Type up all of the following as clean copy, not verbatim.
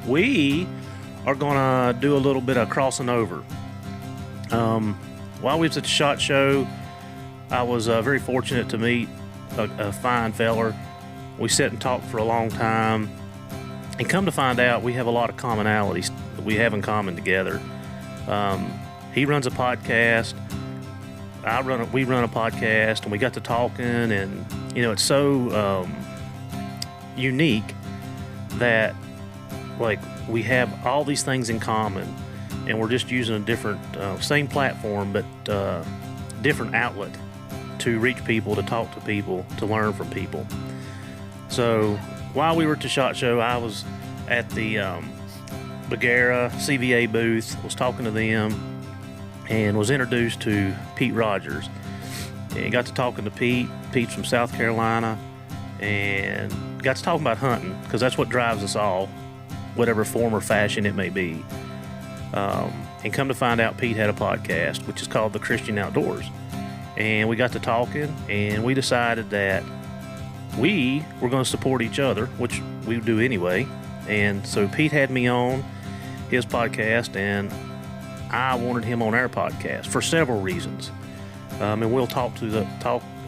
we are going to do a little bit of crossing over. While we was at the SHOT Show, I was very fortunate to meet a fine feller. We sat and talked for a long time, and come to find out, we have a lot of commonalities that we have in common together. He runs a podcast. We run a podcast, and we got to talking, and it's so unique that we have all these things in common, and we're just using a different, same platform, but different outlet to reach people, to talk to people, to learn from people. So while we were at the SHOT Show, I was at the Bagheera CVA booth, was talking to them, and was introduced to Pete Rogers. And got to talking to Pete. Pete's from South Carolina, and got to talking about hunting, because that's what drives us all, whatever form or fashion it may be. And come to find out, Pete had a podcast, which is called The Christian Outdoors. And we got to talking, and we decided that we were going to support each other, which we do anyway. And so Pete had me on his podcast, and I wanted him on our podcast for several reasons. And we'll talk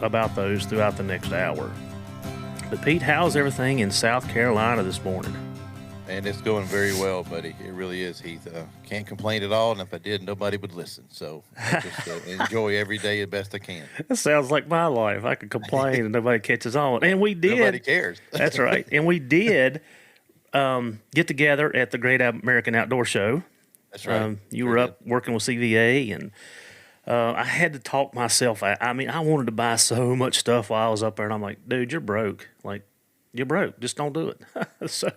about those throughout the next hour. But Pete, how's everything in South Carolina this morning? And it's going very well, buddy. It really is, Heath. Can't complain at all, and if I did, nobody would listen. So I just enjoy every day the best I can. That sounds like my life. I could complain and nobody catches on. And we did. Nobody cares. That's right. And we did get together at the Great American Outdoor Show. That's right. You were up working with CVA, and I had to talk myself out. I mean, I wanted to buy so much stuff while I was up there, and I'm like, dude, you're broke. You're broke. Just don't do it. So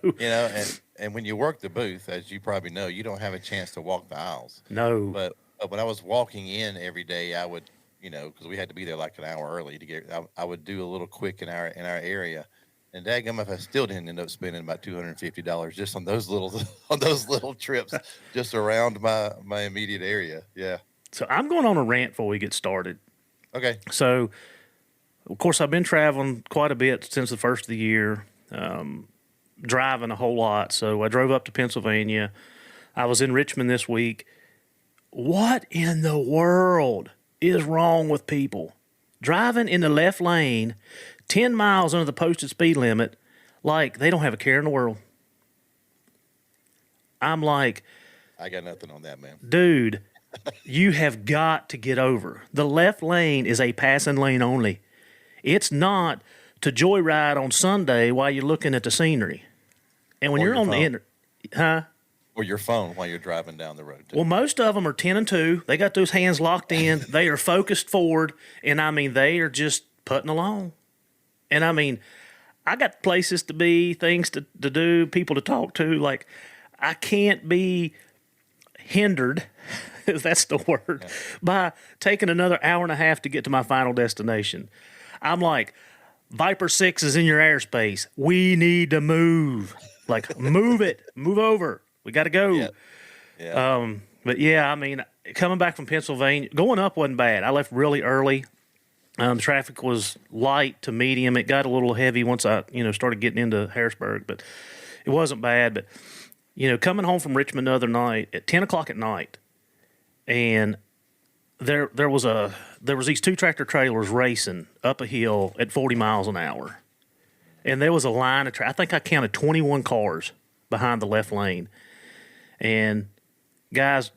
and when you work the booth, as you probably know, you don't have a chance to walk the aisles. No. But when I was walking in every day, I would, because we had to be there like an hour early to get. I would do a little quick in our area, and dadgummit, I still didn't end up spending about $250 just on those little trips just around my immediate area. Yeah. So I'm going on a rant before we get started. Okay. So, of course, I've been traveling quite a bit since the first of the year, driving a whole lot. So I drove up to Pennsylvania. I was in Richmond this week. What in the world is wrong with people? Driving in the left lane, 10 miles under the posted speed limit, like they don't have a care in the world. I'm like, I got nothing on that, man. Dude, you have got to get over. The left lane is a passing lane only. It's not to joyride on Sunday while you're looking at the scenery. And when you're on the or your phone while you're driving down the road, too. Well, most of them are 10 and 2. They got those hands locked in. They are focused forward. And, I mean, they are just putting along. And, I mean, I got places to be, things to do, people to talk to. Like, I can't be hindered, if that's the word, by taking another hour and a half to get to my final destination. I'm like, Viper 6 is in your airspace. We need to move. Like, move it. Move over. We got to go. Yeah. But, yeah, I mean, coming back from Pennsylvania, going up wasn't bad. I left really early. Traffic was light to medium. It got a little heavy once I, started getting into Harrisburg, but it wasn't bad. But, coming home from Richmond the other night at 10 o'clock at night, and there was these two tractor trailers racing up a hill at 40 miles an hour. And there was a line of I think I counted 21 cars behind the left lane. And guys,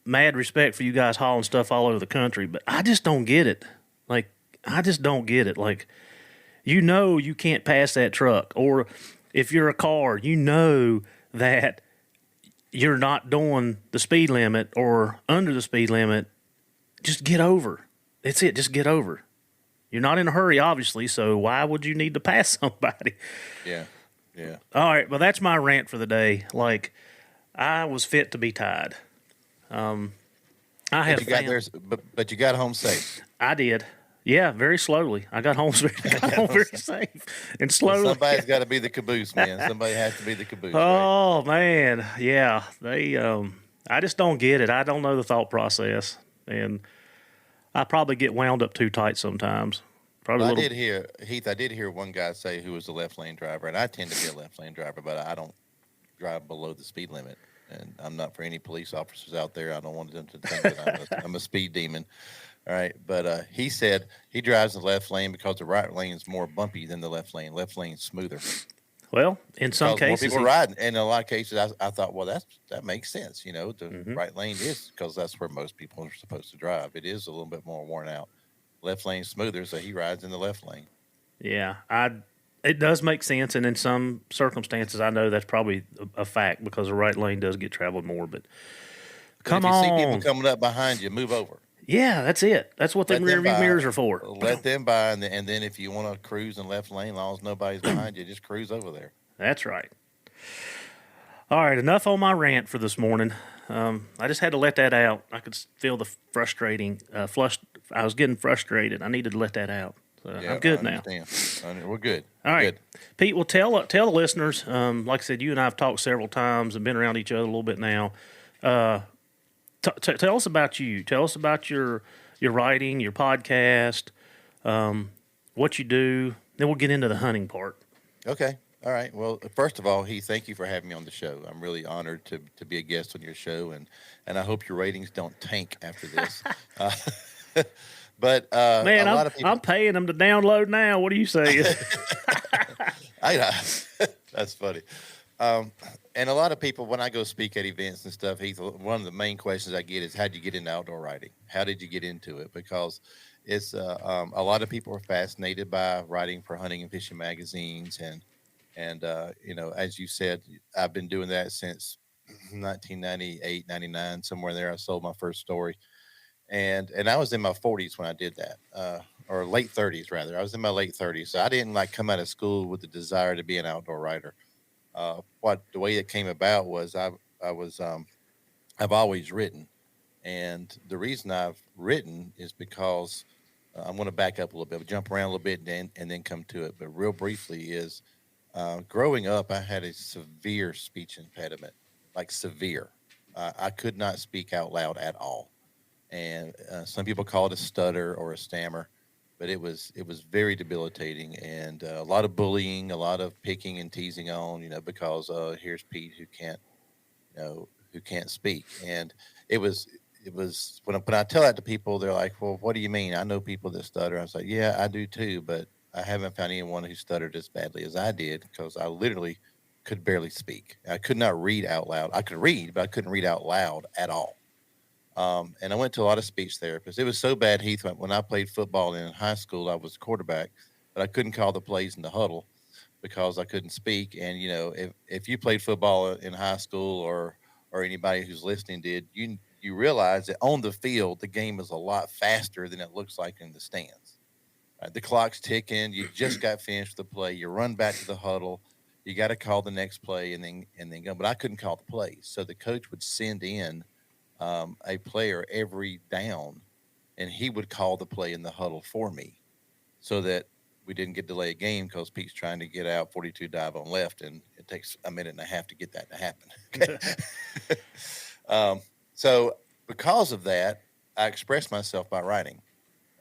mad respect for you guys hauling stuff all over the country, but I just don't get it. I just don't get it. You can't pass that truck. Or if you're a car, that you're not doing the speed limit or under the speed limit. Just get over. That's it. Just get over. You're not in a hurry, obviously, so why would you need to pass somebody? Yeah. All right, well, that's my rant for the day. I was fit to be tied. But you got home safe. I did. Yeah, very slowly. I got home very safe and slowly. Well, somebody's got to be the caboose, man. Somebody has to be the caboose. Oh, right? Man. Yeah. I just don't get it. I don't know the thought process. And I probably get wound up too tight sometimes. I did hear one guy say who was a left lane driver, and I tend to be a left lane driver, but drive below the speed limit. And I'm not for any police officers out there. I don't want them to think that I'm a speed demon. All right. But he said he drives the left lane because the right lane is more bumpy than the left lane. Left lane's smoother Well, in some because more cases, people are riding. And in a lot of cases, I thought, well, that makes sense. You know, the Mhm. right lane is because that's where most people are supposed to drive. It is a little bit more worn out. Left lane smoother, so he rides in the left lane. Yeah, it does make sense, and in some circumstances, I know that's probably a fact because the right lane does get traveled more. But But if come you see people on, coming up behind you, move over. yeah, that's it. That's what them Let them rear view by. mirrors are for. Let them by, and then if you want to cruise in left lane, as long as nobody's behind you, just cruise over there. That's right. All right, enough on my rant for this morning. I just had to let that out. I could feel the frustrating flush. I was getting frustrated. I needed to let that out. So Yeah, I'm good I now. understand. We're good. All right, Good. Pete. Well, tell the listeners. Like I said, you and I have talked several times and been around each other a little bit now. Tell us about you. Tell us about your writing, your podcast, what you do. Then we'll get into the hunting part. Okay. All right. Well, first of all, Heath, thank you for having me on the show. I'm really honored to be a guest on your show, and I hope your ratings don't tank after this. Uh, but a Man, lot of people, I'm paying them to download now. What are you saying? I that's funny. Um, and a lot of people, when I go speak at events and stuff, Heath, one of the main questions I get is, how'd you get into outdoor writing? How did you get into it? Because it's a lot of people are fascinated by writing for hunting and fishing magazines, and you know, as you said, I've been doing that since 1998, 99, somewhere there. I sold my first story, and I was in my 40s when I did that, or late 30s rather. I was in my late 30s, so I didn't like come out of school with the desire to be an outdoor writer. What the way it came about was I was I've always written, and the reason I've written is because I'm going to back up a little bit, jump around a little bit, and then come to it. But real briefly is growing up, I had a severe speech impediment, like severe. I could not speak out loud at all, and some people call it a stutter or a stammer, but it was very debilitating, and a lot of bullying, a lot of picking and teasing on, because here's Pete who can't, who can't speak, and it was when I tell that to people, they're like, "Well, what do you mean? I know people that stutter." I was like, "Yeah, I do too, but I haven't found anyone who stuttered as badly as I did because I literally could barely speak. I could not read out loud. I could read, but I couldn't read out loud at all." And I went to a lot of speech therapists. It was so bad, Heath, when I played football in high school, I was quarterback, but I couldn't call the plays in the huddle because I couldn't speak. And if you played football in high school, or anybody who's listening did, you realize that on the field the game is a lot faster than it looks like in the stands. Right? The clock's ticking. You just got finished the play. You run back to the huddle. You got to call the next play and then go. But I couldn't call the plays, so the coach would send in a player every down, and he would call the play in the huddle for me, so that we didn't get delay a game because Pete's trying to get out 42 dive on left, and it takes a minute and a half to get that to happen. Okay. um, so because of that, I express myself by writing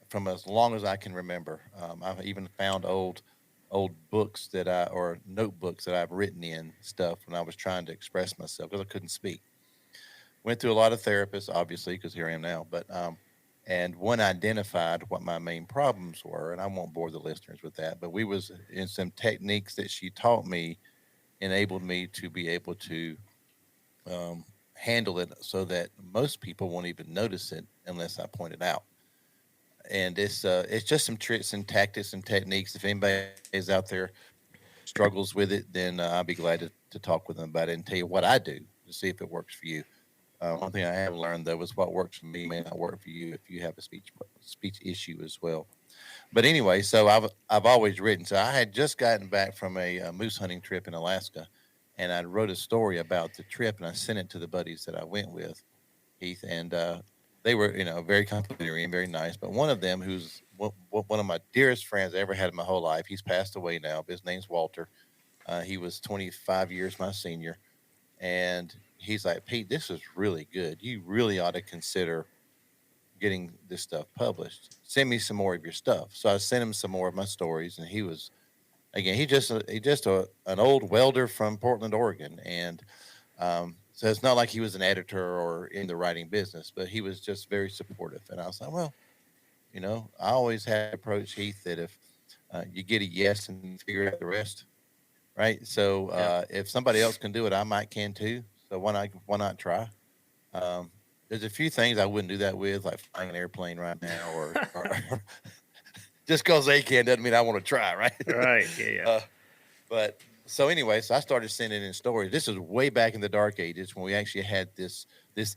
from as long as I can remember. I've even found old books or notebooks that I've written in stuff when I was trying to express myself because I couldn't speak. Went through a lot of therapists, obviously, because here I am now. But and one identified what my main problems were, and I won't bore the listeners with that. But we was in some techniques that she taught me enabled me to be able to um, handle it so that most people won't even notice it unless I point it out. And it's just some tricks and tactics and techniques. If anybody is out there struggles with it, then I'll be glad to talk with them about it and tell you what I do to see if it works for you. One thing I have learned though is what works for me may not work for you if you have a speech issue as well. But anyway, so I've always written. So I had just gotten back from a moose hunting trip in Alaska, and I wrote a story about the trip, and I sent it to the buddies that I went with, Heath, and they were very complimentary and very nice. But one of them, who's one of my dearest friends I ever had in my whole life, he's passed away now. But his name's Walter. He was 25 years my senior, and he's like, "Pete, this is really good. You really ought to consider getting this stuff published. Send me some more of your stuff." So I sent him some more of my stories, and he was again, an old welder from Portland, Oregon, and so it's not like he was an editor or in the writing business, but he was just very supportive. And I was like, well, I always had to approach Heath that if you get a yes and you figure out the rest, right? So Yeah. if somebody else can do it, I might can too. So why not try? Um, there's a few things I wouldn't do that with, like flying an airplane right now, or just because they can doesn't mean I want to try, right? Right. Yeah. Yeah. uh, but so anyway, so I started sending in stories. This is way back in the dark ages when we actually had this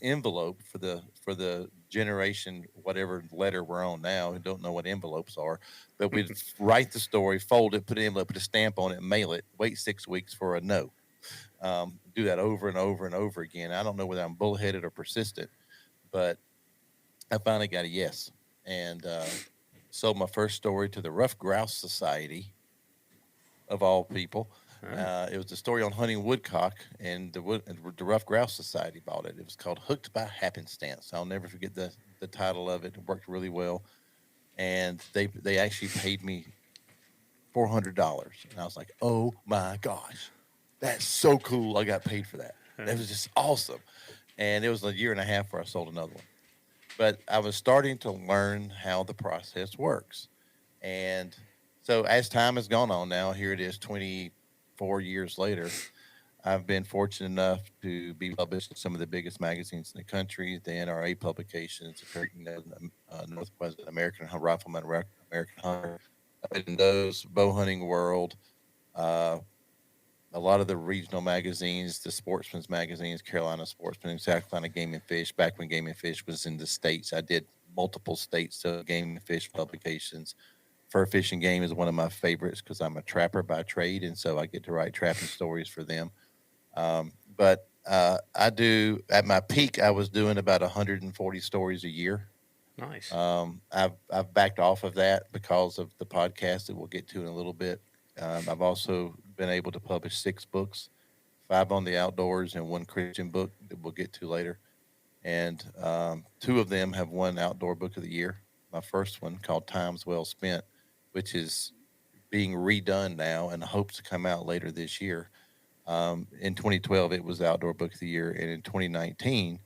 envelope for the generation whatever letter we're on now. Who don't know what envelopes are, but we'd write the story, fold it, put an envelope, put a stamp on it, mail it. Wait 6 weeks for a no. Do that over and over and over again. I don't know whether I'm bullheaded or persistent, but I finally got a yes, and sold my first story to the Rough Grouse Society of all people. Oh, It was a story on hunting woodcock, and the Rough Grouse Society bought it. It was called "Hooked by Happenstance." I'll never forget the title of it. It worked really well, and they actually paid me $400, and I was like, "Oh my gosh, that's so cool! I got paid for that. That was just awesome." And it was a year and a half where I sold another one. But I was starting to learn how the process works. And so as time has gone on now, here it is 24 years later, I've been fortunate enough to be published in some of the biggest magazines in the country, the NRA publications, Northwest American Rifleman, American Hunter, in those, Bow Hunting World, uh, a lot of the regional magazines, the sportsman's magazines, Carolina Sportsman, South Carolina Game and Fish. Back when Game and Fish was in the states, I did multiple states of Game and Fish publications. Fur Fishing Game is one of my favorites because I'm a trapper by trade, and so I get to write trapping stories for them. But I do at my peak, I was doing about 140 stories a year. nice. I've backed off of that because of the podcast that we'll get to in a little bit. I've also been able to publish 6 books, 5 on the outdoors and 1 Christian book that we'll get to later. And 2 of them have won Outdoor Book of the Year. My first one, called Times Well Spent, which is being redone now and hopes to come out later this year. In 2012, it was Outdoor Book of the Year, and in 2019,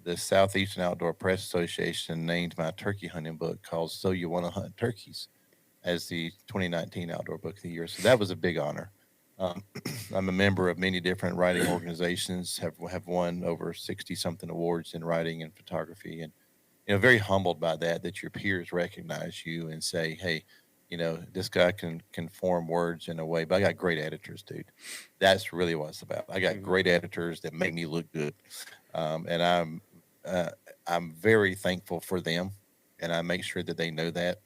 the Southeastern Outdoor Press Association named my turkey hunting book, called "So You Want to Hunt Turkeys," as the 2019 Outdoor Book of the Year. So that was a big honor. Um, I'm a member of many different writing organizations. Have won over 60 something awards in writing and photography, and very humbled by that. That your peers recognize you and say, "Hey, this guy can form words in a way." But I got great editors, dude. That's really what it's about. I got Mhm. great editors that make me look good, and uh, I'm very thankful for them, and I make sure that they know that.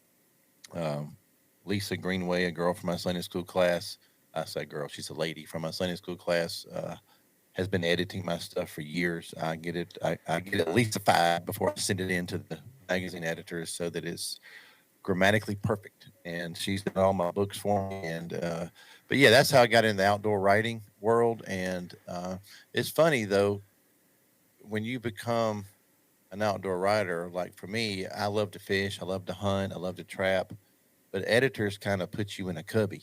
Um, Lisa Greenway, a girl from my Sunday school class, I say girl, she's a lady from my Sunday school class, has been editing my stuff for years. I get at least a 5 before I send it in to the magazine editors so that it's grammatically perfect. And she's done all my books for me. And but yeah, that's how I got in the outdoor writing world. And it's funny though, when you become an outdoor writer, like for me, I love to fish, I love to hunt, I love to trap, but editors kind of put you in a cubby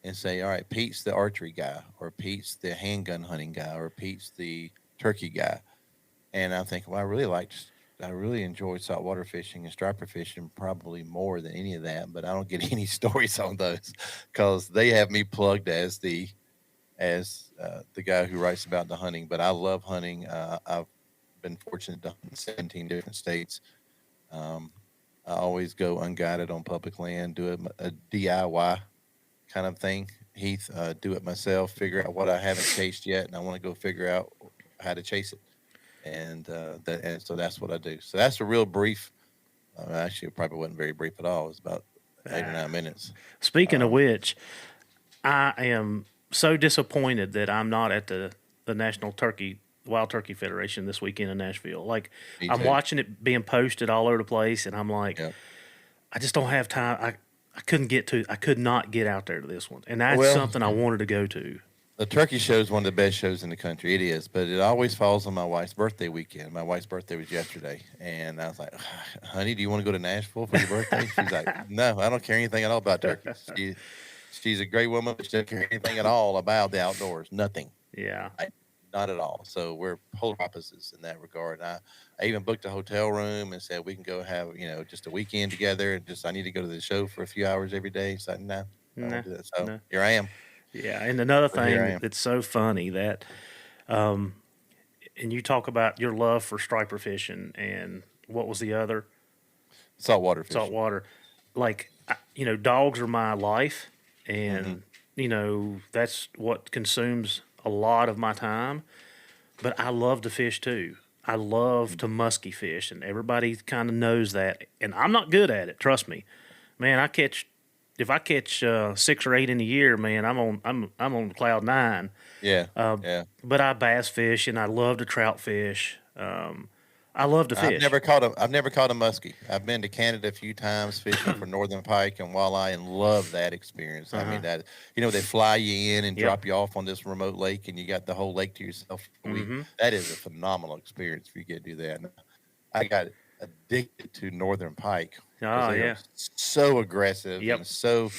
and say, all right, Pete's the archery guy, or Pete's the handgun hunting guy, or Pete's the turkey guy. And I think, well, I really enjoyed saltwater fishing and striper fishing probably more than any of that, but I don't get any stories on those because they have me plugged as the guy who writes about the hunting. But I love hunting. I've been fortunate to hunt in 17 different states. Um, I always go unguided on public land, do a DIY kind of thing. Heath, do it myself, figure out what I haven't chased yet, and I want to go figure out how to chase it. And so that's what I do. So that's a real brief. Actually, it probably wasn't very brief at all. It was about 8 or 9 minutes. Speaking of Um, which, I am so disappointed that I'm not at the National Wild Turkey Federation this weekend in Nashville. Like, Me I'm too. watching it being posted all over the place, and I'm like, Yeah. I just don't have time. I could not get out there to this one, and that's Well, something I wanted to go to. the turkey show is one of the best shows in the country. It is, but it always falls on my wife's birthday weekend. My wife's birthday was yesterday, and I was like, "Honey, do you want to go to Nashville for your birthday?" She's like, "No, I don't care anything at all about turkeys." she's a great woman, but she doesn't care anything at all about the outdoors. Nothing. Yeah. Not at all. So we're polar opposites in that regard. I even booked a hotel room and said we can go have just a weekend together. And just I need to go to the show for a few hours every day. So no, I don't No, want to do that. So no. here I am. Yeah. And another But here I thing am. that's so funny that, um, and you talk about your love for striper fishing, and what was the other? Saltwater fishing. Saltwater. Like, dogs are my life, Hmm. and, that's what consumes a lot of my time. But I love to fish too. I love to musky fish, and everybody kind of knows that. And I'm not good at it. Trust me, man. If I catch 6 or 8 in a year, man, I'm on cloud nine. Yeah. Uh, Yeah. but I bass fish, and I love to trout fish. I love to fish. I've never caught a muskie. I've been to Canada a few times fishing for northern pike and walleye, and love that experience. I Uh-huh. mean they fly you in and Yep. drop you off on this remote lake, and you got the whole lake to yourself for a week. Mm-hmm. That is a phenomenal experience if you get to do that. And I got addicted to northern pike because Oh they are yeah. so aggressive Yep. and so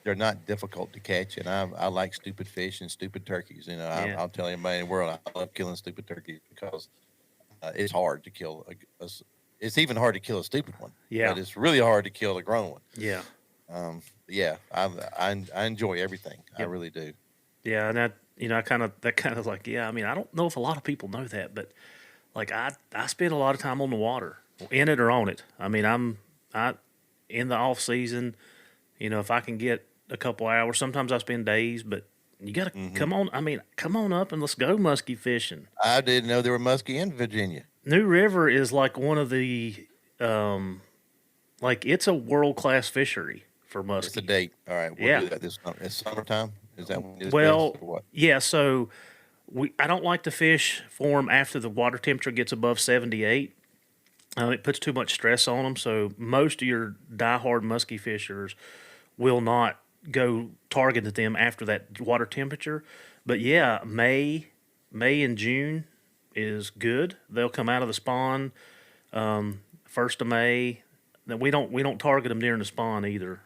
they're not difficult to catch. And I like stupid fish and stupid turkeys. Yeah. I'll tell anybody in the world I love killing stupid turkeys because it's hard to kill it's even hard to kill a stupid one, Yeah. but it's really hard to kill a grown one. Yeah. Yeah, I enjoy everything. I Yep. really do. Yeah. And that kind of like, yeah. I mean, I don't know if a lot of people know that, but like I spend a lot of time on the water, in it or on it. I mean, I in the off season, if I can get a couple hours, sometimes I spend days, but you got to Hmm. come on. I mean, come on up and let's go muskie fishing. I didn't know there were muskie in Virginia. New River is like one of the, like it's a world class fishery for It's a muskie. date. All right, we'll Yeah. do that this summer. It's summertime. Is that when it's best Well, or what? yeah. So I don't like to fish for them after the water temperature gets above 78. It puts too much stress on them. So most of your diehard muskie fishers will not go target at them after that water temperature. But yeah, May and June is good. They'll come out of the spawn 1st of May. Then we don't target them during the spawn either.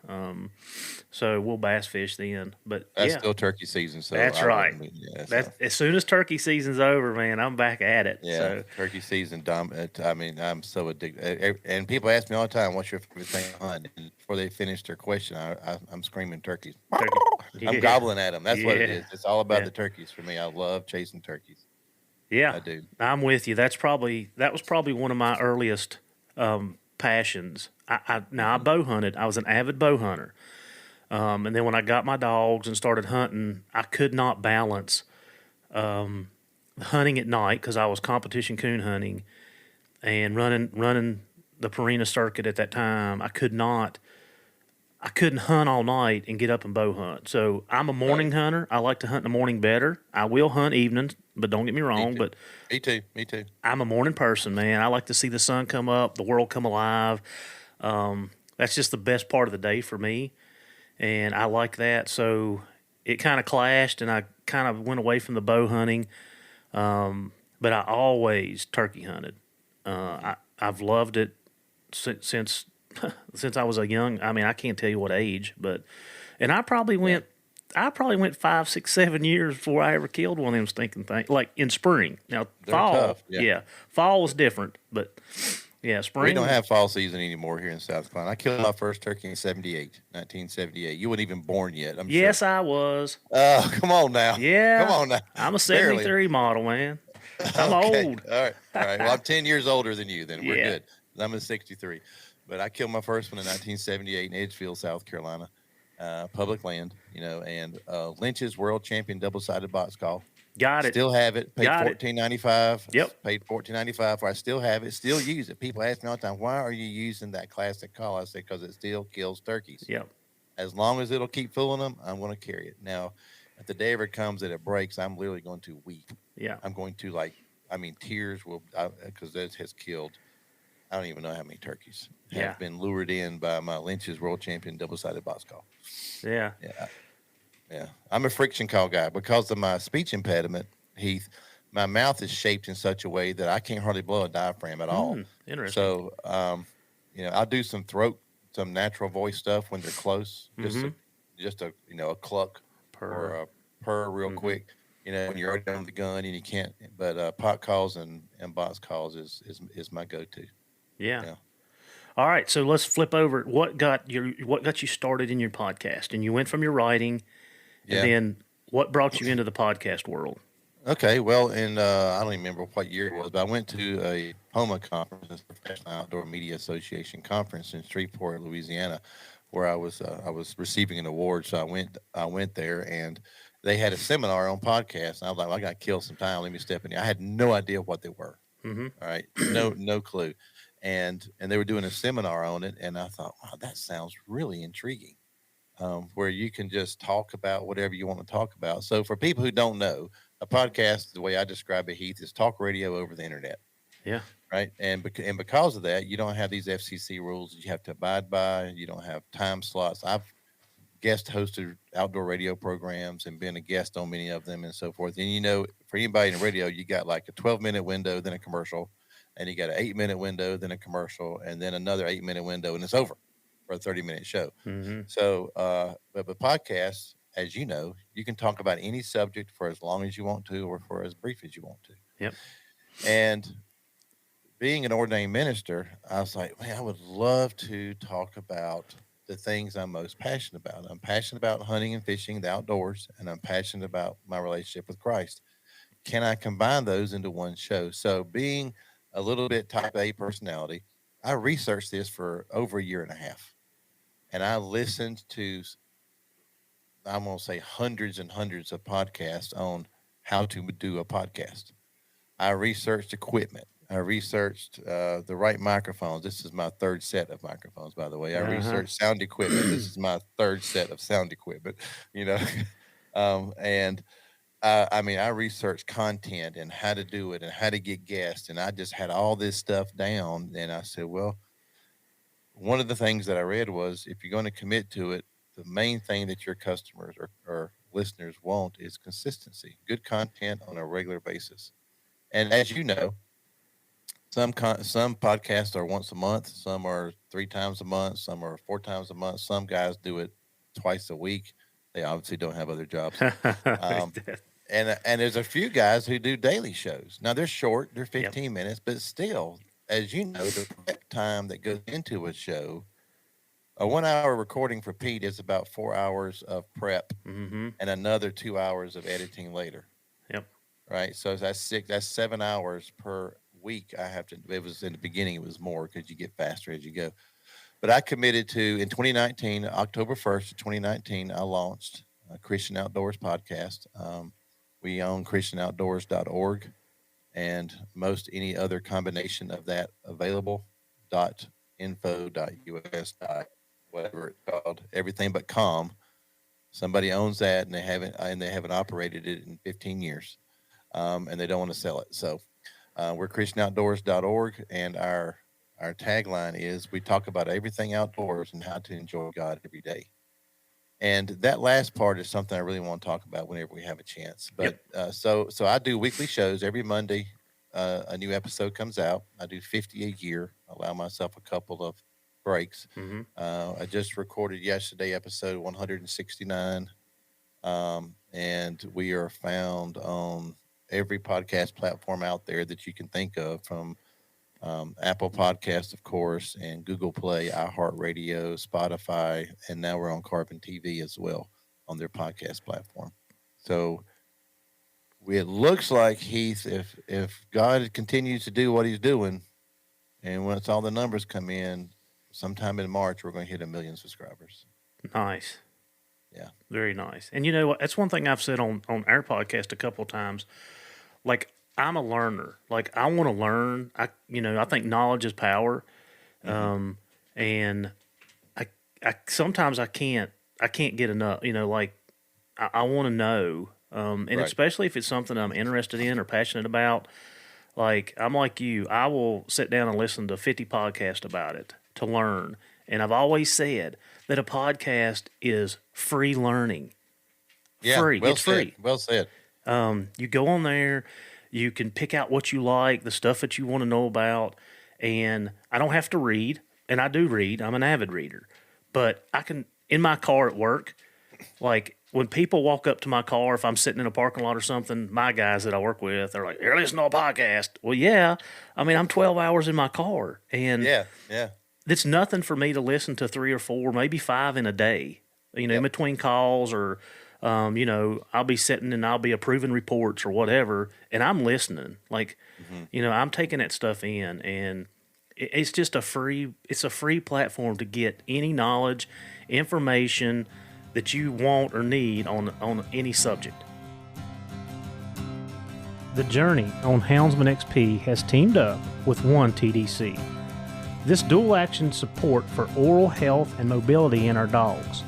So we'll bass fish then. But That's yeah, still turkey season, so that's I right. wouldn't. Yeah, That so. as soon as turkey season's over, man, I'm back at it. Yeah, So turkey season. I mean, I'm so addicted. And people ask me all the time, "What's your favorite thing to hunt?" And before they finish their question, I'm screaming turkeys. turkey, I'm yeah, gobbling at them. That's what it yeah, is. It's all about yeah, the turkeys for me. I love chasing turkeys. yeah. I do. I'm with you. That was probably one of my earliest passions. Now I Hmm. bow hunted. I was an avid bow hunter. And then when I got my dogs and started hunting, I could not balance hunting at night because I was competition coon hunting and running the Purina circuit at that time. I couldn't hunt all night and get up and bow hunt. So I'm a Right. morning hunter. I like to hunt in the morning better. I will hunt evenings, but don't get me Me wrong. too. But Me too. Me too. I'm a morning person, man. I like to see the sun come up, the world come alive. That's just the best part of the day for me, and I like that. So it kind of clashed, and I kind of went away from the bow hunting. But I always turkey hunted. I've loved it since since I was a young. I mean, I can't tell you what age, but and Yeah. I probably went 5, 6, 7 years before I ever killed one of them stinking things. Like in spring. Now They're fall, tough. Yeah. yeah, fall was different, but yeah, We don't spring. have fall season anymore here in South Carolina. I killed my first turkey in 1978. You weren't even born yet, I'm sure. Yes, I was. Oh, come on now. Come Yeah, on now. I'm a Barely. '73 model, man. I'm Okay. old. All right. All right. Well, I'm 10 years older than you, then we're Yeah, good. I'm a 63. But I killed my first one in 1978 in Edgefield, South Carolina, public land, and Lynch's world champion double sided box call. got it. Still have it. Paid Got it. $14.95. Yep. Paid $14.95 for. I still have it. Still use it. People ask me all the time, "Why are you using that classic call?" I say, "Because it still kills turkeys. Yep. As long as it'll keep fooling them, I'm going to carry it." Now, if the day ever comes that it breaks, I'm literally going to weep. Yeah. I'm going to tears will, because that has killed. I don't even know how many turkeys Yeah. have been lured in by my Lynch's world champion double sided box call. Yeah. Yeah, yeah. I'm a friction call guy because of my speech impediment, Heath. My mouth is shaped in such a way that I can't hardly blow a diaphragm at all. Interesting. So, I'll do some natural voice stuff when they're close, Mm-hmm. just a cluck or Per. a purr real quick. When you're already on the gun and you can't. But pot calls and box calls is my go-to. Yeah. Yeah. All right, so let's flip over. What got you started in your podcast? And you went from your writing, and Yeah. then what brought you into the podcast world? Okay, well, I don't even remember what year it was, but I went to a POMA conference, it's the Professional Outdoor Media Association conference in Shreveport, Louisiana, where I was receiving an award. So I went there, and they had a seminar on podcasts. And I was like, well, I got to kill some time. Let me step in here. I had no idea what they were. Mm-hmm. All right, no clue, and they were doing a seminar on it, and I thought, wow, that sounds really intriguing. Where you can just talk about whatever you want to talk about. So for people who don't know, a podcast, the way I describe it, Heath, is talk radio over the internet, Yeah. right? And because of that, you don't have these FCC rules that you have to abide by. You don't have time slots. I've guest hosted outdoor radio programs and been a guest on many of them and so forth. And for anybody in radio, you got like a 12-minute window, then a commercial, and you got an 8-minute window, then a commercial, and then another 8-minute window, and it's over for a 30-minute show. Mm-hmm. So, but podcasts, as you know, you can talk about any subject for as long as you want to, or for as brief as you want to. Yep. And being an ordained minister, I was like, man, I would love to talk about the things I'm most passionate about. I'm passionate about hunting and fishing, the outdoors, and I'm passionate about my relationship with Christ. Can I combine those into one show? So, being a little bit type A personality, I researched this for over a year and a half. And I listened to, I'm going to say, hundreds and hundreds of podcasts on how to do a podcast. I researched equipment. I researched the right microphones. This is my third set of microphones, by the way. I researched sound equipment. This is my third set of sound equipment, you know. And I researched content and how to do it and how to get guests. And I just had all this stuff down. And I said, well, one of the things that I read was if you're going to commit to it, the main thing that your customers or listeners want is consistency, good content on a regular basis. And as you know, some podcasts are once a month, some are 3 times a month, some are 4 times a month. Some guys do it twice a week. They obviously don't have other jobs. Um, and there's a few guys who do daily shows. Now they're short, they're 15 minutes, but still, as you know, the prep time that goes into a show, a 1 hour recording for Pete is about 4 hours of prep Mm-hmm. and another 2 hours of editing later. Yep. Right. So that's 7 hours per week. It was in the beginning, it was more because you get faster as you go. But I committed to, in 2019, October 1st of 2019, I launched a Christian Outdoors podcast. We own christianoutdoors.org and most any other combination of that available .info.us. Whatever it's called, everything but com. Somebody owns that, and they haven't operated it in 15 years, and they don't want to sell it. So we're christianoutdoors.org, and our tagline is we talk about everything outdoors and how to enjoy God every day. And that last part is something I really want to talk about whenever we have a chance. But so I do weekly shows every Monday. A new episode comes out. I do 50 a year. Allow myself a couple of breaks. Mm-hmm. I just recorded yesterday episode 169, and we are found on every podcast platform out there that you can think of, from Apple Podcasts, of course, and Google Play, iHeartRadio, Spotify, and now we're on Carbon TV as well on their podcast platform. So it looks like, Heath, if God continues to do what he's doing, and once all the numbers come in, sometime in March, we're going to hit 1 million subscribers. Nice. Yeah. Very nice. And you know what? That's one thing I've said on our podcast a couple of times. Like, I'm a learner. Like, I want to learn. I think knowledge is power. Mm-hmm. And I sometimes I can't get enough, like I want to know. And Right. especially if it's something I'm interested in or passionate about, like I'm like you, I will sit down and listen to 50 podcasts about it to learn. And I've always said that a podcast is free learning. Yeah, Free. well It's said. free. Well said. You go on there, you can pick out what you like, the stuff that you want to know about, and I don't have to read, and I do read. I'm an avid reader, but I can, in my car at work, Like when people walk up to my car, if I'm sitting in a parking lot or something, my guys that I work with, they're like, "You're listening to a podcast." Well, yeah. I mean, I'm 12 hours in my car, and Yeah, yeah. it's nothing for me to listen to 3 or 4, maybe 5 in a day. You know, in Yep. between calls or, you know, I'll be sitting and I'll be approving reports or whatever, and I'm listening. Like, Hmm. you know, I'm taking that stuff in, and it's just it's a free platform to get any knowledge, information that you want or need on any subject. The Journey on Houndsman XP has teamed up with One TDC. This dual action support for oral health and mobility in our dogs.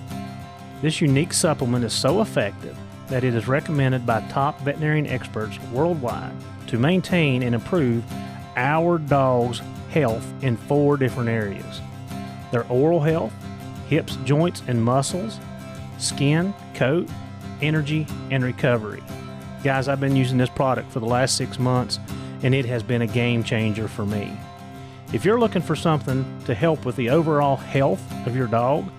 This unique supplement is so effective that it is recommended by top veterinarian experts worldwide to maintain and improve our dog's health in 4 different areas: their oral health, hips, joints, and muscles, skin, coat, energy, and recovery. Guys, I've been using this product for the last 6 months, and it has been a game changer for me. If you're looking for something to help with the overall health of your dog,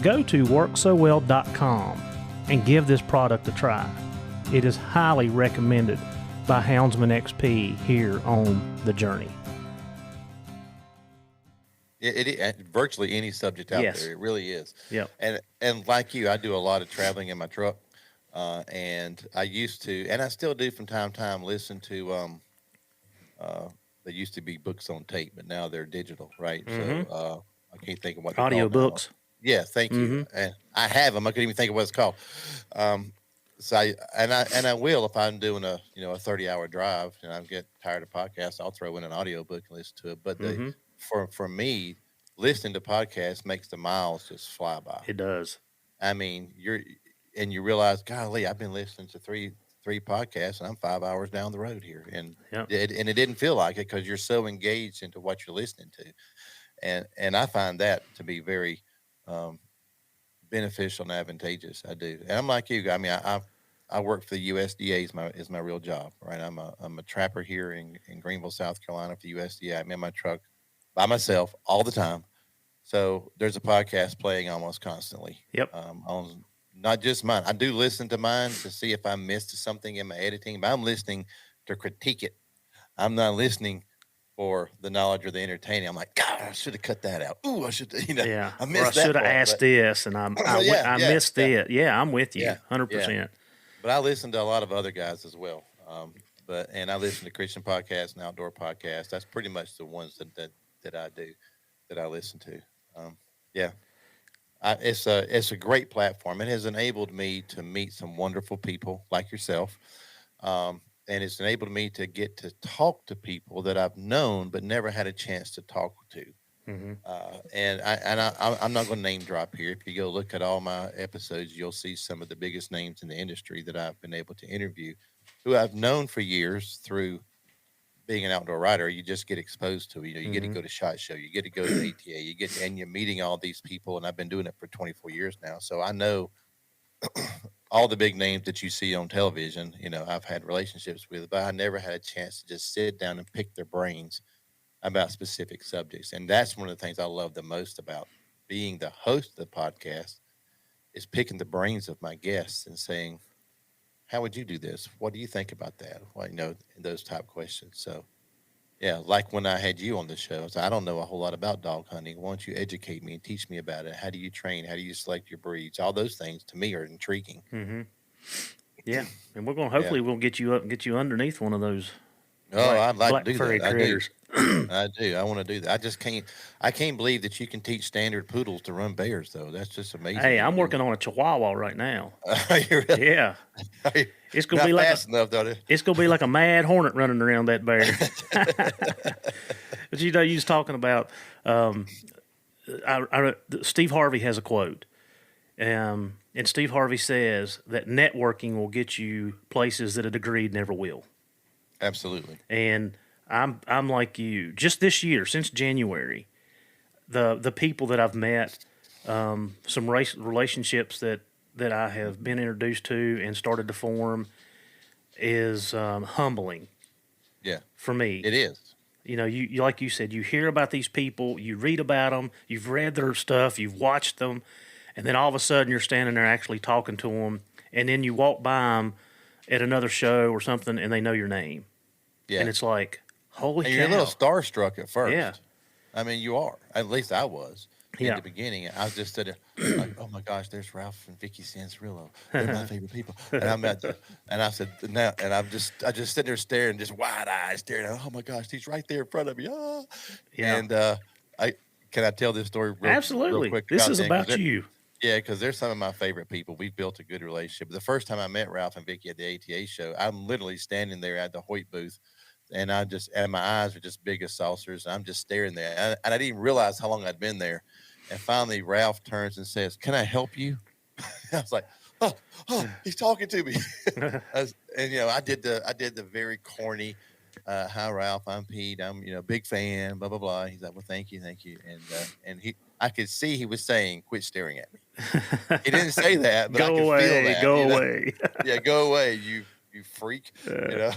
go to worksowell.com and give this product a try. It is highly recommended by Houndsman XP here on The Journey. Virtually any subject out Yes. there, it really is. Yep. And like you, I do a lot of traveling in my truck, and I used to, and I still do from time to time, listen to they used to be books on tape, but now they're digital, right? Mhm. So I can't think of what they're called now. Audiobooks. Yeah, thank you. Mhm. And I have them. I couldn't even think of what it's called. Um, so I will, if I'm doing a 30-hour drive and I get tired of podcasts, I'll throw in an audiobook and listen to it. But Mhm. for me, listening to podcasts makes the miles just fly by. It does. I mean, you realize, golly, I've been listening to three podcasts and I'm 5 hours down the road here, and Yep. it didn't feel like it because you're so engaged into what you're listening to, and I find that to be very um, beneficial and advantageous. I do, and I'm like you. I mean, I work for the USDA is my real job, right? I'm a trapper here in Greenville, South Carolina for the USDA. I'm in my truck by myself all the time. So there's a podcast playing almost constantly. Yep. On not just mine. I do listen to mine to see if I missed something in my editing, but I'm listening to critique it. I'm not listening for the knowledge or the entertaining. I'm like, God, I should have cut that out. Ooh, I should, Yeah. I Or I missed that should have part. asked this, and I Yeah, missed it. Yeah, I'm with you, yeah, 100%. but I listen to a lot of other guys as well. And I listen to Christian podcasts and outdoor podcasts. That's pretty much the ones that I do, that I listen to. Yeah, it's a great platform. It has enabled me to meet some wonderful people like yourself, and it's enabled me to get to talk to people that I've known but never had a chance to talk to. Hmm. I'm not going to name drop here. If you go look at all my episodes, you'll see some of the biggest names in the industry that I've been able to interview, who I've known for years through being an outdoor rider. You just get exposed to. You get to Hmm. go to SHOT Show, you get to go to ATA, and you're meeting all these people. And I've been doing it for 24 years now, so I know all the big names that you see on television. I've had relationships with, but I never had a chance to just sit down and pick their brains about specific subjects. And that's one of the things I love the most about being the host of the podcast, is picking the brains of my guests and saying, how would you do this? What do you think about that? Well, those type questions. So yeah, like when I had you on the show, I don't know a whole lot about dog hunting. Why don't you educate me and teach me about it? How do you train? How do you select your breeds? All those things to me are intriguing. Hmm. Yeah, and we're going to Yeah. hopefully we'll get you up and get you underneath one of those Oh, I'd like black to do furry that. I do. critters. I do. I want to do that. I just can't. I can't believe that you can teach standard poodles to run bears, though. That's just amazing. Hey, I'm working on a Chihuahua right now. Are you really? Yeah, Are you it's gonna not be like fast enough, though. it's gonna be like a mad hornet running around that bear. But you was talking about. Steve Harvey has a quote, and Steve Harvey says that networking will get you places that a degree never will. Absolutely. And I'm like you. Just this year, since January, the people that I've met, some relationships that I have been introduced to and started to form is humbling Yeah, for me. it is. You like you said, you hear about these people, you read about them, you've read their stuff, you've watched them, and then all of a sudden you're standing there actually talking to them, and then you walk by them at another show or something, and they know your name, and Yeah. it's like, holy And you're a little cow, starstruck at yeah, first. I mean, you are. At least I was in yeah, the beginning. I was just sitting there like, oh my gosh, there's Ralph and Vicky Sansarillo. They're my favorite people. And I'm at the, and I said, now, and I just sitting there staring, just wide eyes staring. Oh my gosh, he's right there in front of me. Ah. yeah, And I can I tell this story real absolutely. quick This about is them about you. yeah, because they're some of my favorite people. We've built a good relationship. The first time I met Ralph and Vicky at the ATA show, I'm literally standing there at the Hoyt booth, and my eyes are just big as saucers. And I'm just staring there, and I didn't even realize how long I'd been there. And finally, Ralph turns and says, "Can I help you?" I was like, "Oh, oh, he's talking to me." And I did the very corny, "Hi, Ralph. I'm Pete. I'm big fan." Blah blah blah. He's like, "Well, thank you." And I could see he was saying, "Quit staring at me." He didn't say that, but I Go could feel away, that, go away. Yeah, go away, you freak, you Uh, know.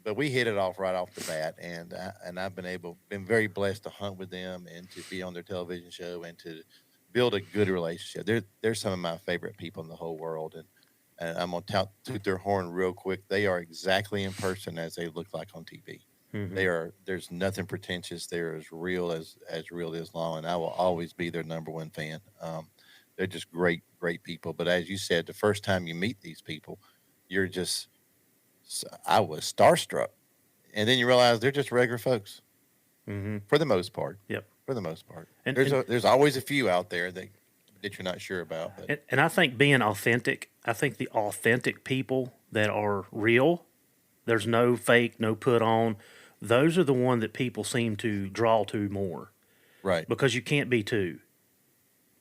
But we hit it off right off the bat, and I've been very blessed to hunt with them and to be on their television show and to build a good relationship. They're some of my favorite people in the whole world, and I'm gonna toot their horn real quick. They are exactly in person as they look like on TV. mhm. There's nothing pretentious. They're as real as long, and I will always be their number one fan. They're just great people. But as you said, the first time you meet these people, you're just I was starstruck, and then you realize they're just regular folks Mm-hmm. for the most part. Yep. For the most part, And and, there's always a few out there that you're not sure about, but and I think being authentic, I think the authentic people that are real, there's no fake, no put on. Those are the one that people seem to draw to more right, because you can't be two.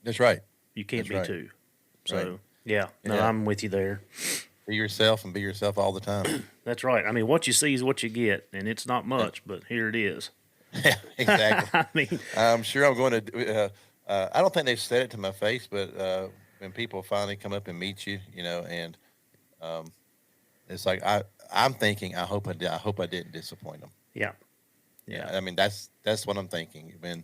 that's right, You can't that's be right, two. right, So yeah, no, yeah. I'm with you there. Be yourself and be yourself all the time. That's right. I mean, what you see is what you get, and it's not Yeah, much, but here it is. yeah, exactly. I mean, I'm sure I'm going to. I don't think they've said it to my face, but when people finally come up and meet you, and um, it's like I'm thinking, I hope I didn't disappoint them. yeah, yeah. I mean that's what I'm thinking. When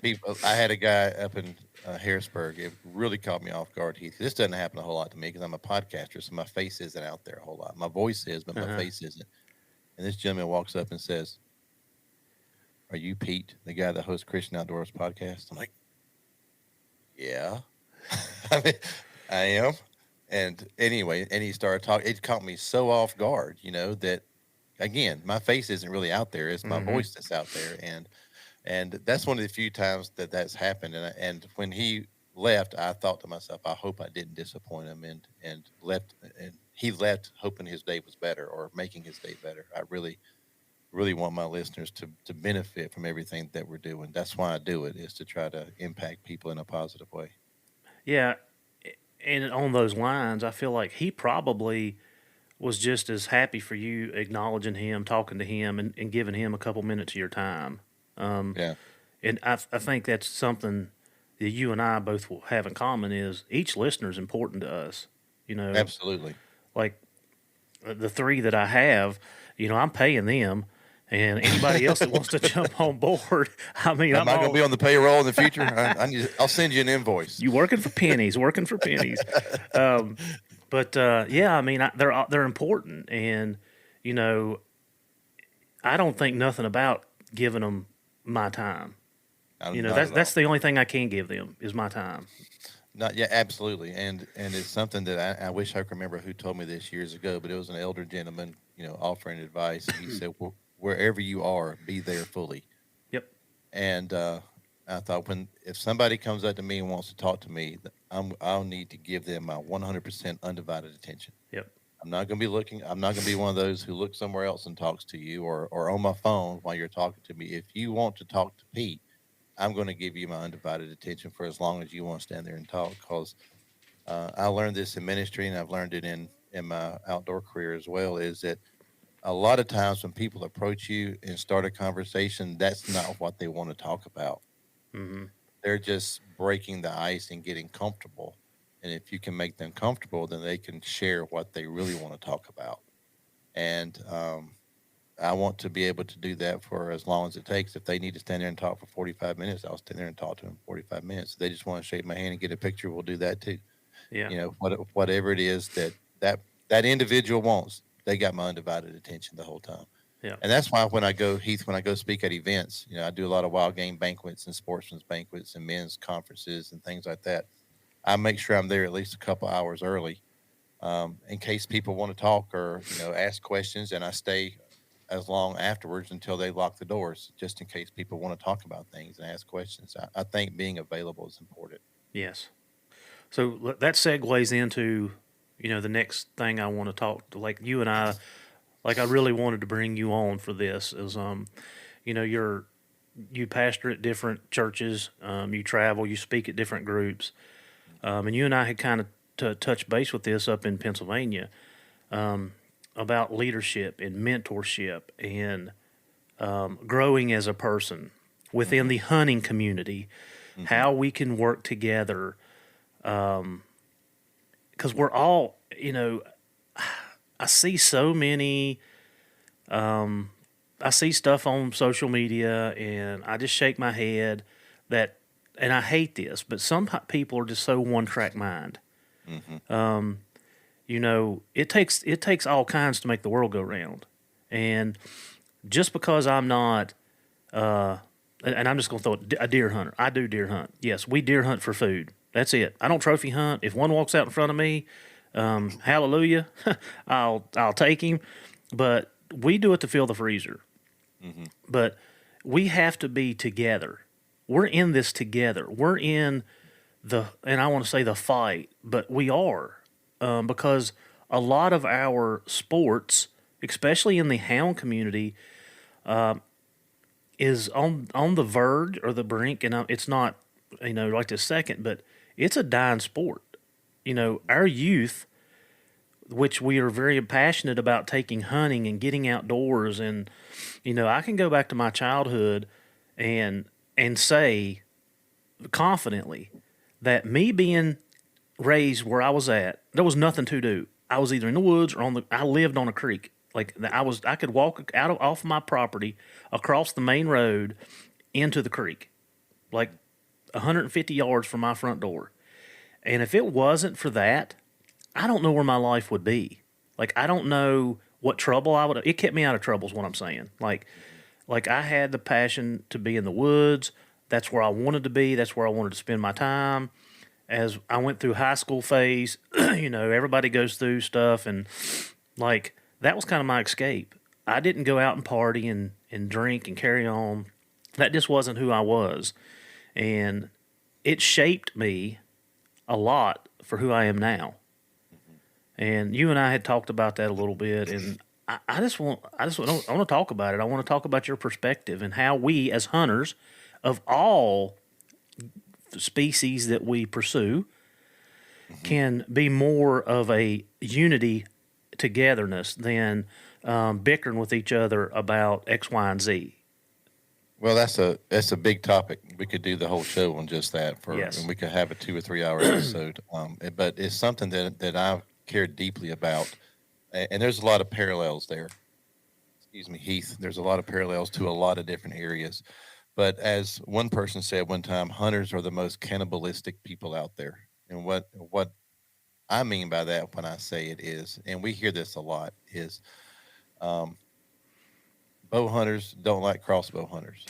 people, I had a guy up in Harrisburg. It really caught me off guard. Heath, this doesn't happen a whole lot to me because I'm a podcaster, so my face isn't out there a whole lot. My voice is, but my Uh-huh. face isn't. And this gentleman walks up and says, "Are you Pete, the guy that hosts Christian Outdoors podcast?" I'm like, "Yeah, I mean, I am." And anyway, and he started talking. It caught me so off guard, that again, my face isn't really out there. It's my Mm-hmm. voice that's out there, and that's one of the few times that that's happened. And when he left, I thought to myself, I hope I didn't disappoint him, and left, and he left hoping his day was better or making his day better. I really want my listeners to benefit from everything that we're doing. That's why I do it, is to try to impact people in a positive way. Yeah, and on those lines, I feel like he probably was just as happy for you acknowledging him, talking to him, and giving him a couple minutes of your time. Um, Yeah, and I think that's something that you and I both will have in common is each listener is important to us. You know, absolutely. like the three that I have, I'm paying them. And anybody else that wants to jump on board, I mean, Am I'm I going to all be on the payroll in the future? I'll send you an invoice. you working for pennies, working for pennies. Um, but yeah, I mean, they're important, and you know, I don't think nothing about giving them my time. Not at That's all. the only thing I can give them is my time. Not yeah, absolutely, and it's something that I wish I could remember who told me this years ago, but it was an elder gentleman, offering advice, and he said, Wherever you are, be there fully." Yep. And I thought, if somebody comes up to me and wants to talk to me, I'll need to give them my 100% undivided attention. Yep. I'm not going to be looking. I'm not going to be one of those who looks somewhere else and talks to you, or on my phone while you're talking to me. If you want to talk to Pete, I'm going to give you my undivided attention for as long as you want to stand there and talk. Because I learned this in ministry, and I've learned it in my outdoor career as well. Is that a lot of times when people approach you and start a conversation, that's not what they want to talk about. Mm-hmm. They're just breaking the ice and getting comfortable. And if you can make them comfortable, then they can share what they really want to talk about. And want to be able to do that for as long as it takes. If they need to stand there and talk for 45 minutes, I'll stand there and talk to them 45 minutes. If they just want to shake my hand and get a picture, we'll do that too. Yeah. Whatever it is that that individual wants, they got my undivided attention the whole time. Yeah. And that's why when I go, Heath, when I go speak at events, I do a lot of wild game banquets and sportsmen's banquets and men's conferences and things like that. I make sure I'm there at least a couple hours early, in case people want to talk or ask questions, and I stay as long afterwards until they lock the doors, just in case people want to talk about things and ask questions. I think being available is important. Yes. So that segues into, the next thing I want to talk to, like you and I, like I really wanted to bring you on for this is, you pastor at different churches, you travel, you speak at different groups, and you and I had kind of touched base with this up in Pennsylvania, about leadership and mentorship and growing as a person within the hunting community, how we can work together. Because we're all, I see so many, I see stuff on social media and I just shake my head that, and I hate this, but some people are just so one track mind. It takes all kinds to make the world go round. And just because I'm not, and I'm just going to throw a deer hunter. I do deer hunt. Yes, we deer hunt for food. That's it. I don't trophy hunt. If one walks out in front of me, hallelujah, I'll take him. But we do it to fill the freezer. But we have to be together. We're in this together. We're in and I want to say the fight, but we are, because a lot of our sports, especially in the hound community, is on the verge or the brink, and it's not, like this second, but it's a dying sport. Our youth, which we are very passionate about taking hunting and getting outdoors, and I can go back to my childhood and say confidently that me being raised where I was at, there was nothing to do. I was either in the woods or I lived on a creek. Like I could walk off my property across the main road into the creek, like 150 yards from my front door. And if it wasn't for that, I don't know where my life would be. Like, I don't know what trouble it kept me out of trouble is what I'm saying. Like I had the passion to be in the woods. That's where I wanted to be. That's where I wanted to spend my time. As I went through high school phase, everybody goes through stuff, and like that was kind of my escape. I didn't go out and party and drink and carry on. That just wasn't who I was. And it shaped me a lot for who I am now. And you and I had talked about that a little bit, and I want to talk about it. I want to talk about your perspective and how we, as hunters of all species that we pursue, can be more of a unity, togetherness than bickering with each other about X, Y, and Z. Well, that's a big topic. We could do the whole show on just that, Yes. and we could have a 2 or 3 hour episode. But it's something that I care deeply about, and there's a lot of parallels there. Excuse me, Heath. There's a lot of parallels to a lot of different areas. But as one person said one time, hunters are the most cannibalistic people out there. And what I mean by that when I say it is, and we hear this a lot, is bow hunters don't like crossbow hunters,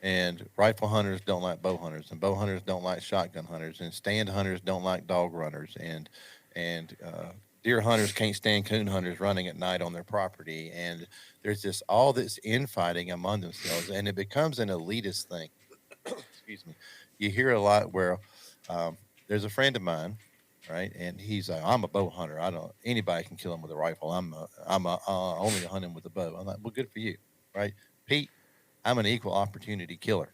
and rifle hunters don't like bow hunters, and bow hunters don't like shotgun hunters, and stand hunters don't like dog runners, and deer hunters can't stand coon hunters running at night on their property. And there's all this infighting among themselves, and it becomes an elitist thing. Excuse me. You hear a lot where there's a friend of mine, right, and he's like, I'm a bow hunter. Anybody can kill him with a rifle. I'm only hunting with a bow. I'm like, well, good for you, right? Pete, I'm an equal opportunity killer.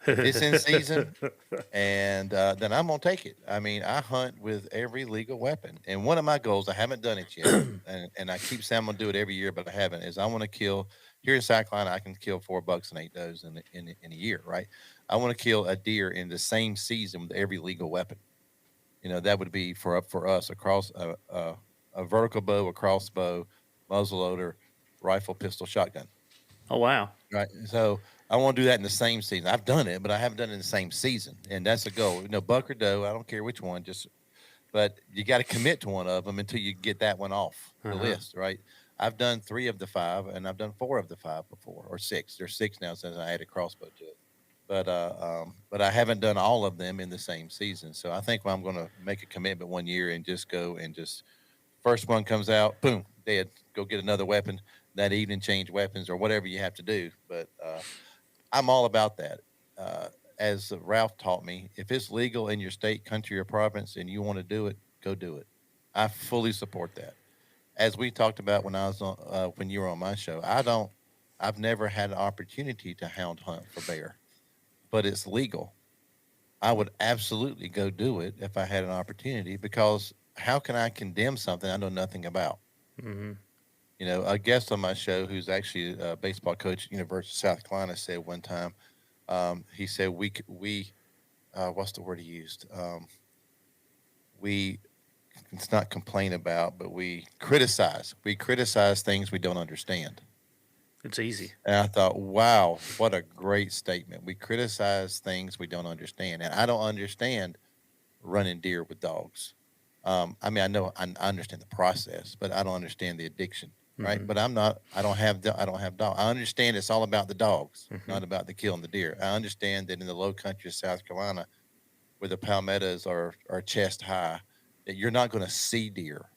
It's in season, and then I'm gonna take it. I mean, I hunt with every legal weapon, and one of my goals, I haven't done it yet, and I keep saying I'm gonna do it every year, but I haven't. Is I want to kill here in South Carolina. I can kill 4 bucks and 8 does in a year, right? I want to kill a deer in the same season with every legal weapon. That would be for us across a vertical bow, a crossbow, muzzleloader, rifle, pistol, shotgun. Oh wow. Right. So I want to do that in the same season. I've done it, but I haven't done it in the same season. And that's a goal. Buck or doe, I don't care which one, but you got to commit to one of them until you get that one off the Uh-huh. list, right? I've done 3 of the 5 and I've done 4 of the 5 before, or 6. There's 6 now since I added crossbow to it. But I haven't done all of them in the same season. So I think I'm going to make a commitment one year and just go and just first one comes out, boom, dead. Go get another weapon that evening, change weapons or whatever you have to do. But I'm all about that. Uh, as Ralph taught me, if it's legal in your state, country, or province, and you want to do it, go do it. I fully support that. As we talked about when I was on, when you were on my show, I've never had an opportunity to hound hunt for bear, but it's legal. I would absolutely go do it if I had an opportunity because how can I condemn something I know nothing about? Hmm. A guest on my show who's actually a baseball coach at University of South Carolina said one time, he said we what's the word he used? We it's not complain about, but we criticize. We criticize things we don't understand. It's easy. And I thought, wow, what a great statement. We criticize things we don't understand, and I don't understand running deer with dogs. I mean, I understand the process, but I don't understand the addiction, right? Hmm. But I'm not. I don't have dog. I understand it's all about the dogs, Hmm. not about the killing the deer. I understand that in the low country of South Carolina, where the palmettos are chest high, that you're not going to see deer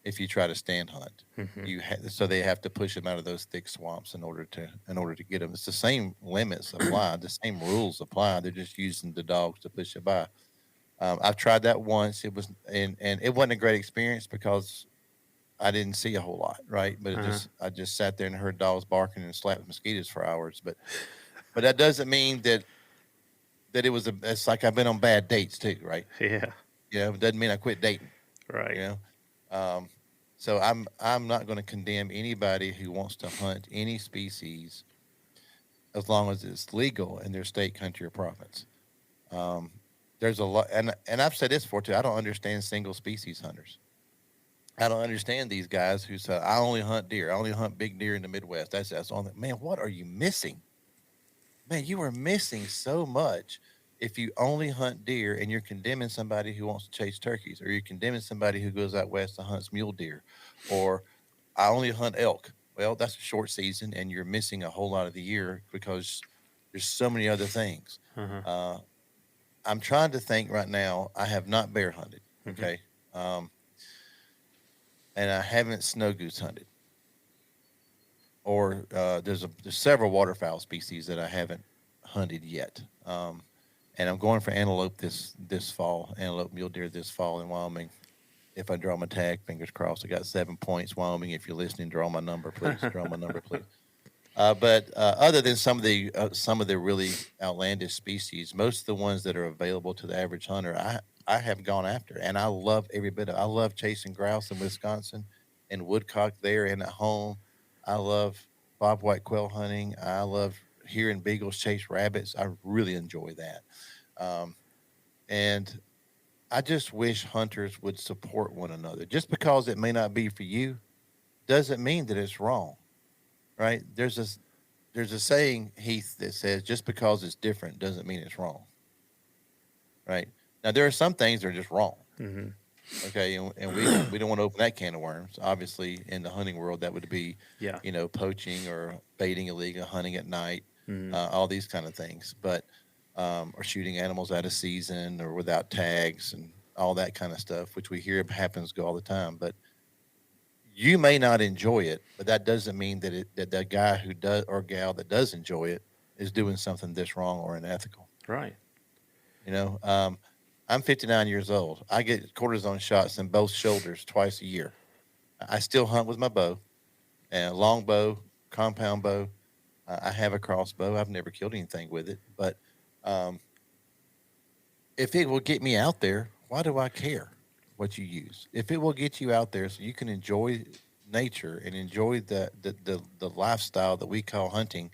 if you try to stand hunt. Hmm. So they have to push them out of those thick swamps in order to get them. It's the same limits apply, the same rules apply. They're just using the dogs to push it by. I've tried that once. And it wasn't a great experience because I didn't see a whole lot, right? But Uh-huh. I just sat there and heard dogs barking and slapped mosquitoes for hours. But that doesn't mean that it's like I've been on bad dates too, right? Yeah. It doesn't mean I quit dating, you Right. know. Um, so I'm not going to condemn anybody who wants to hunt any species as long as it's legal in their state, country, or province. Um, there's a lot, and I've said this before too. I don't understand single species hunters. I don't understand these guys who say I only hunt deer. I only hunt big deer in the Midwest. That's all. Man, what are you missing? Man, you are missing so much if you only hunt deer and you're condemning somebody who wants to chase turkeys, or you're condemning somebody who goes out west to hunt mule deer, or I only hunt elk. Well, that's a short season, and you're missing a whole lot of the year because there's so many other things. Uh-huh. Uh, I'm trying to think right now. I have not bear hunted, Hmm. okay, and I haven't snow goose hunted. Or there's several waterfowl species that I haven't hunted yet. And I'm going for antelope this fall, antelope mule deer this fall in Wyoming. If I draw my tag, fingers crossed. I got 7 points, Wyoming. If you're listening, draw my number, please. Draw my number, please. But other than some of the really outlandish species, most of the ones that are available to the average hunter, I have gone after, and I love every bit of. I love chasing grouse in Wisconsin, and woodcock there and at home. I love bobwhite quail hunting. I love hearing beagles chase rabbits. I really enjoy that. Um, and I just wish hunters would support one another. Just because it may not be for you doesn't mean that it's wrong, right? There's a saying, Heath, that says just because it's different doesn't mean it's wrong, right? Now there are some things that are just wrong, Hmm. okay, and we don't want to open that can of worms. Obviously, in the hunting world, that would be, Yeah. poaching or baiting illegal, hunting at night, Hmm. all these kind of things, but or shooting animals out of season or without tags and all that kind of stuff, which we hear happens go all the time, but you may not enjoy it, but that doesn't mean that the guy who does or gal that does enjoy it is doing something that's wrong or unethical. Right. You know, I'm 59 years old. I get cortisone shots in both shoulders twice a year. I still hunt with my bow, and long bow, compound bow. I have a crossbow. I've never killed anything with it, but um, if it will get me out there, why do I care what you use? If it will get you out there so you can enjoy nature and enjoy the lifestyle that we call hunting,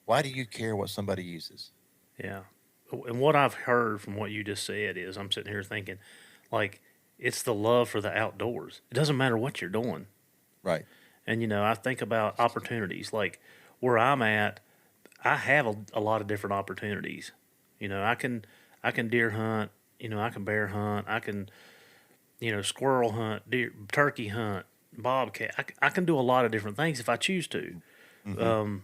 why do you care what somebody uses? Yeah. And what I've heard from what you just said is I'm sitting here thinking, like, it's the love for the outdoors. It doesn't matter what you're doing. Right. And I think about opportunities. Like where I'm at, I have a lot of different opportunities. I can deer hunt. I can bear hunt. I can squirrel hunt, deer, turkey hunt, bobcat. I can do a lot of different things if I choose to. Mm-hmm. Um,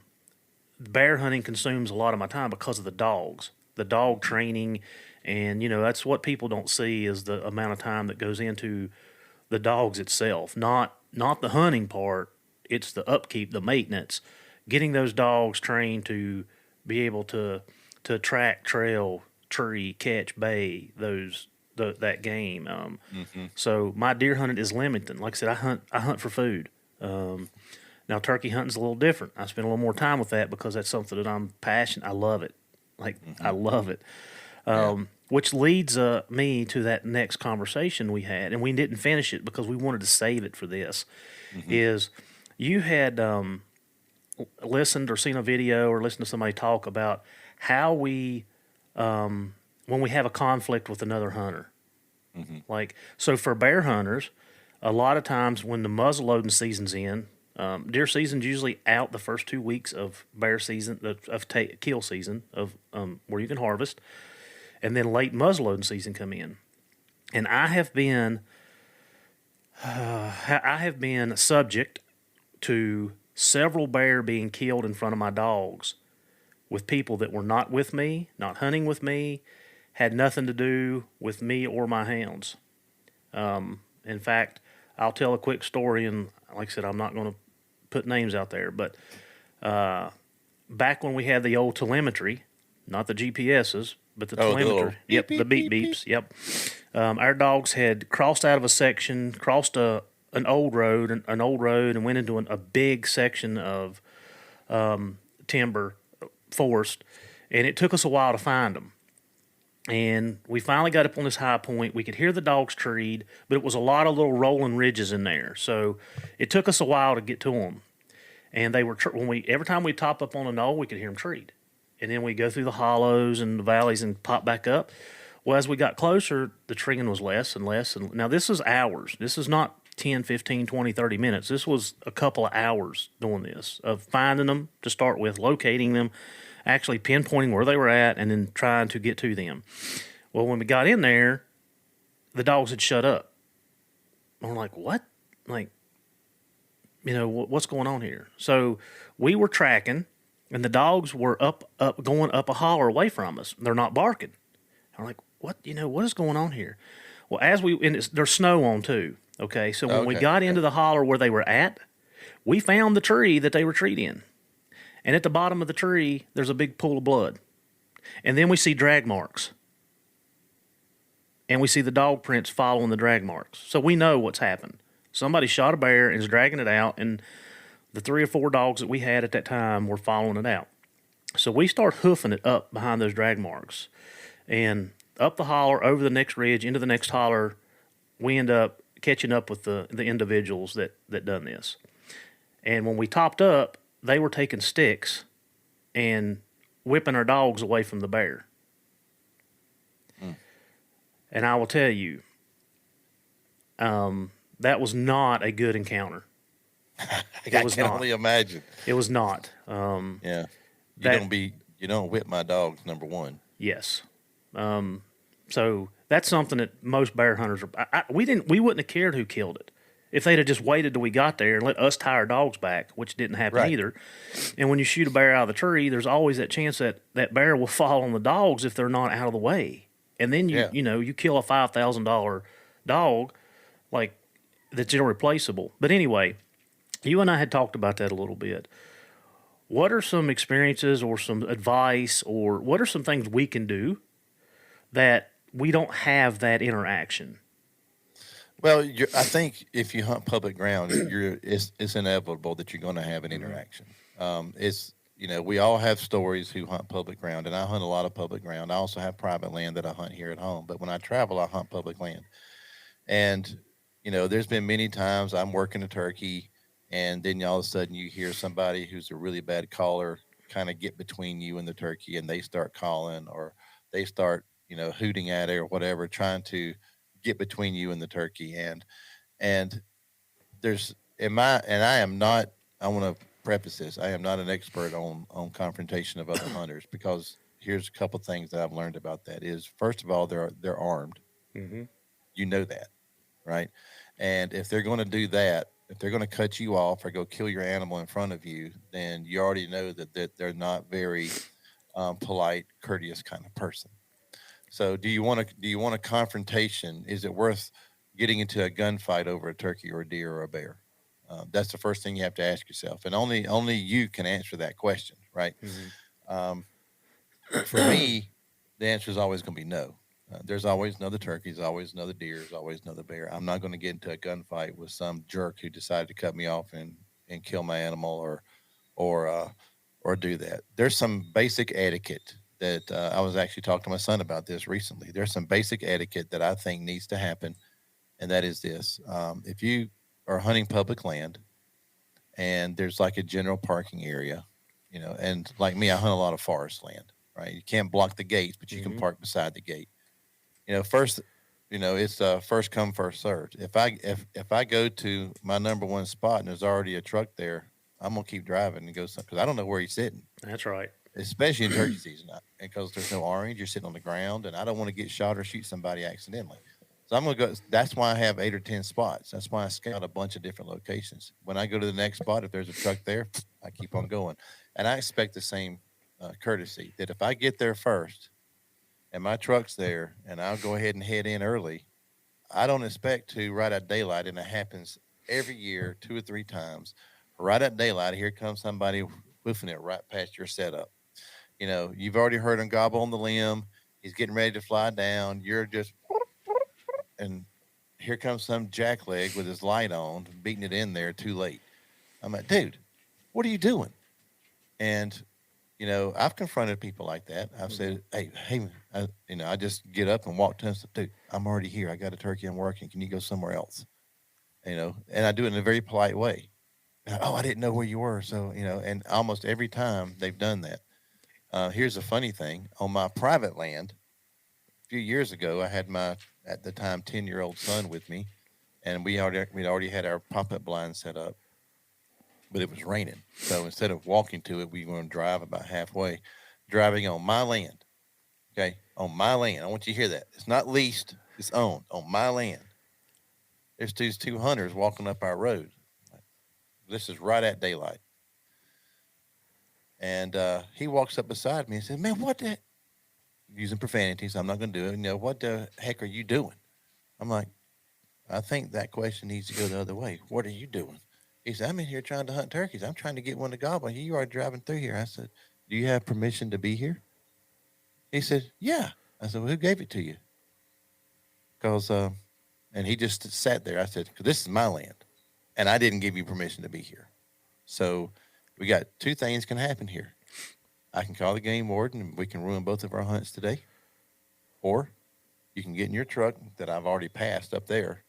Bear hunting consumes a lot of my time because of the dogs, the dog training, and that's what people don't see is the amount of time that goes into the dogs itself, not the hunting part. It's the upkeep, the maintenance, getting those dogs trained to be able to track, trail, tree, catch, bay that game. Mm-hmm. So my deer hunting is limited. Like I said, I hunt for food. Um, Now turkey hunting's a little different. I spend a little more time with that because that's something that I'm passionate. I love it. Like I Mm-hmm. love it. Yeah. Which leads me to that next conversation we had, and we didn't finish it because we wanted to save it for this. Mm-hmm. Is you had listened or seen a video or listened to somebody talk about how we when we have a conflict with another hunter. Mm-hmm. Like so for bear hunters, a lot of times when the muzzle loading season's in, deer season's usually out the first 2 weeks of bear season of kill season of where you can harvest, and then late muzzleloading season come in. And I have been subject to several bear being killed in front of my dogs with people that were not with me, not hunting with me, had nothing to do with me or my hounds. In fact, I'll tell a quick story, and like I said, I'm not going to put names out there, but back when we had the old telemetry, not the GPSs, but the Oh, the little telemetry. Yep, the beep beeps. Yep. Our dogs had crossed out of a section, crossed an old road, and went into a big section of timber forest, and it took us a while to find them. And we finally got up on this high point. We could hear the dogs treed, but it was a lot of little rolling ridges in there, so it took us a while to get to them. And they were every time we top up on a knoll, we could hear them treed, and then we go through the hollows and the valleys and pop back up. Well, as we got closer, the treeing was less and less. And now this is hours. This is not 10, 15, 20, 30 minutes. This was a couple of hours doing this, of finding them to start with, locating them, actually pinpointing where they were at, and then trying to get to them. Well, when we got in there, the dogs had shut up. And we're like, what? Like, what's going on here? So we were tracking, and the dogs were going up a holler away from us. They're not barking. I'm like, what? What is going on here? Well, there's snow on too. Okay, so when we Okay. got Yeah. into the holler where they were at, we found the tree that they were treed in, and at the bottom of the tree, there's a big pool of blood, and then we see drag marks, and we see the dog prints following the drag marks. So we know what's happened. Somebody shot a bear and is dragging it out, and the 3 or 4 dogs that we had at that time were following it out. So we start hoofing it up behind those drag marks, and up the holler, over the next ridge, into the next holler. We end up catching up with the individuals that done this. And when we topped up, they were taking sticks and whipping our dogs away from the bear. Mm. And I will tell you, that was not a good encounter. I was can not. only imagine. It was not. Yeah. That You don't whip my dogs, number one. Yes. So that's something that most bear hunters we wouldn't have cared who killed it if they'd have just waited till we got there and let us tie our dogs back, which didn't happen Right. either. And when you shoot a bear out of the tree, there's always that chance that that bear will fall on the dogs if they're not out of the way. And then Yeah. you kill a $5,000 dog, like, that's irreplaceable. But anyway, you and I had talked about that a little bit. What are some experiences or some advice, or what are some things we can do that we don't have that interaction? Well, I think if you hunt public ground, it's inevitable that you're going to have an interaction. We all have stories who hunt public ground, and I hunt a lot of public ground. I also have private land that I hunt here at home, but when I travel, I hunt public land. And there's been many times I'm working a turkey, and then all of a sudden you hear somebody who's a really bad caller kind of get between you and the turkey, and they start calling, or they start hooting at it or whatever, trying to get between you and the turkey. And there's and I am not. I want to preface this. I am not an expert on confrontation of other hunters, because here's a couple things that I've learned about that. Is first of all, they're armed. Mm-hmm. You know that, right? And if they're going to do that, if they're going to cut you off or go kill your animal in front of you, then you already know that they're not very polite, courteous kind of person. So, do you want a confrontation? Is it worth getting into a gunfight over a turkey or a deer or a bear? That's the first thing you have to ask yourself, and only you can answer that question, right? Um, for me, the answer is always going to be no. There's always another turkey, there's always another deer, there's always another bear. I'm not going to get into a gunfight with some jerk who decided to cut me off and kill my animal, or or do that. There's some basic etiquette that I was actually talking to my son about this recently. There's some basic etiquette that I think needs to happen, and that is this: if you are hunting public land and there's like a general parking area, and like me, I hunt a lot of forest land. Right, you can't block the gates, but you can Mm-hmm. park beside the gate. First, it's first come first served. If I go to my number one spot and there's already a truck there, I'm gonna keep driving and go because I don't know where he's sitting, That's right. especially in turkey season, and because there's no orange, you're sitting on the ground, and I don't want to get shot or shoot somebody accidentally. So I'm gonna go. That's why I have 8 or 10 spots. That's why I scout a bunch of different locations. When I go to the next spot, if there's a truck there, I keep on going, and I expect the same courtesy. That if I get there first and my truck's there, and I'll go ahead and head in early, I don't expect to right at daylight, and it happens every year, 2 or 3 times. Right at daylight, here comes somebody woofing it right past your setup. You've already heard him gobble on the limb. He's getting ready to fly down. You're just, and here comes some jackleg with his light on, beating it in there too late. I'm like, dude, what are you doing? And I've confronted people like that. I've Mm-hmm. said, hey, I just get up and walk to them and say, dude, I'm already here. I got a turkey. I'm working. Can you go somewhere else? And I do it in a very polite way. Oh, I didn't know where you were. So, and almost every time they've done that. Here's a funny thing on my private land. A few years ago, I had my, at the time, 10-year-old son with me, and we'd already had our pop up blind set up, but it was raining. So instead of walking to it, we were going to drive about halfway, driving on my land. Okay, on my land. I want you to hear that. It's not leased. It's owned on my land. There's these two hunters walking up our road. This is right at daylight, and he walks up beside me and says, "Man, what the?" Using profanities. I'm not going to do it. What the heck are you doing? I'm like, I think that question needs to go the other way. What are you doing? He said, I'm in here trying to hunt turkeys. I'm trying to get one to gobble. You are driving through here. I said, do you have permission to be here? He said, yeah. I said, well, who gave it to you? Because, and he just sat there. I said, because this is my land, and I didn't give you permission to be here. So we got two things can happen here. I can call the game warden, and we can ruin both of our hunts today. Or you can get in your truck that I've already passed up there.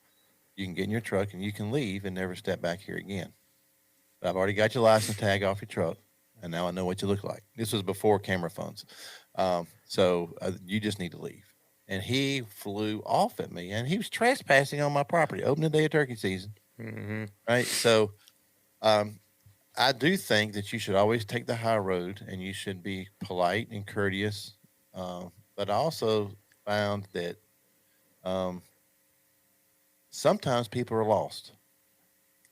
You can get in your truck and you can leave and never step back here again. But I've already got your license tag off your truck, and now I know what you look like. This was before camera phones. So you just need to leave. And he flew off at me, and he was trespassing on my property, opening day of turkey season. Mm-hmm. Right. So um, I do think that you should always take the high road, and you should be polite and courteous. But I also found that um, sometimes people are lost.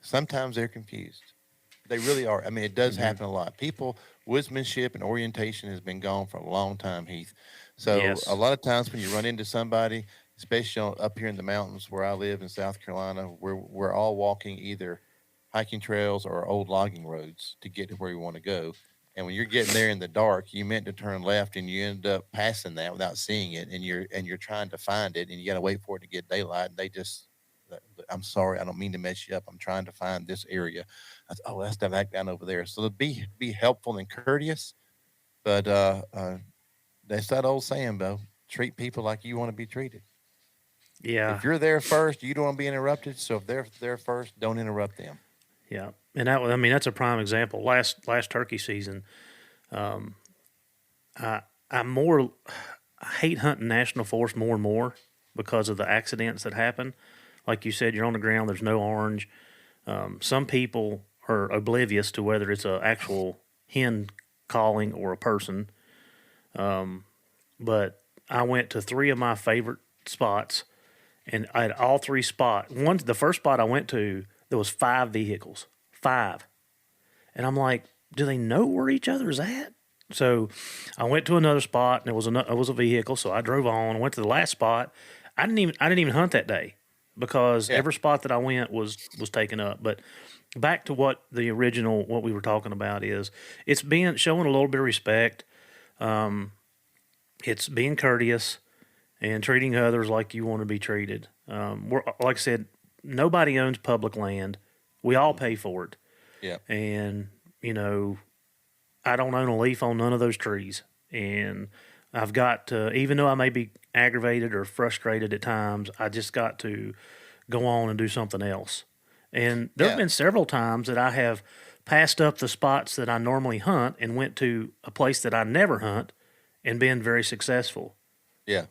Sometimes they're confused. They really are. I mean, it does Mm-hmm. happen a lot. People, woodsmanship and orientation has been gone for a long time, Heath. So a Yes. lot of times when you run into somebody, especially up here in the mountains where I live in South Carolina, we're all walking either hiking trails or old logging roads to get to where we want to go. And when you're getting there in the dark, you meant to turn left and you end up passing that without seeing it, and you're trying to find it, and you got to wait for it to get daylight. And they just, I'm sorry, I don't mean to mess you up. I'm trying to find this area. I said, oh, that's the back down over there. So be helpful and courteous, but that's that old saying, though. Treat people like you want to be treated. Yeah. If you're there first, you don't want to be interrupted. So if they're there first, don't interrupt them. Yeah. And that, I mean, that's a prime example. Last turkey season, um, I I more I hate hunting national forest more and more because of the accidents that happen. Like you said, you're on the ground. There's no orange. Some people are oblivious to whether it's an actual hen calling or a person. But I went to three of my favorite spots, and I had all three spots. The first spot I went to, there was 5 vehicles, 5, and I'm like, do they know where each other's at? So I went to another spot, and it was a vehicle. So I drove on, went to the last spot. I didn't even hunt that day because Yeah. every spot that I went was taken up. But back to what we were talking about is it's being showing a little bit of respect. It's being courteous and treating others like you want to be treated. Like I said, nobody owns public land. We all pay for it. Yeah. And, I don't own a leaf on none of those trees. And I've got to, even though I may be aggravated or frustrated at times, I just got to go on and do something else. And there have Yeah. been several times that I have passed up the spots that I normally hunt and went to a place that I never hunt and been very successful. Yeah.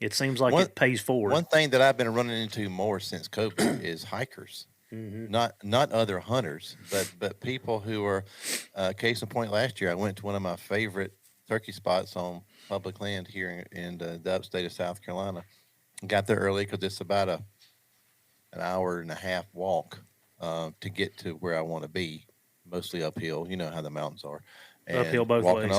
It seems like One it pays forward. one thing that I've been running into more since COVID is hikers. Not other hunters, but people who are. Case in point, last year I went to one of my favorite turkey spots on public land here in the upstate of South Carolina. Got there early because it's about an hour and a half walk to get to where I want to be, mostly uphill. You know how the mountains are, Uphill and both ways.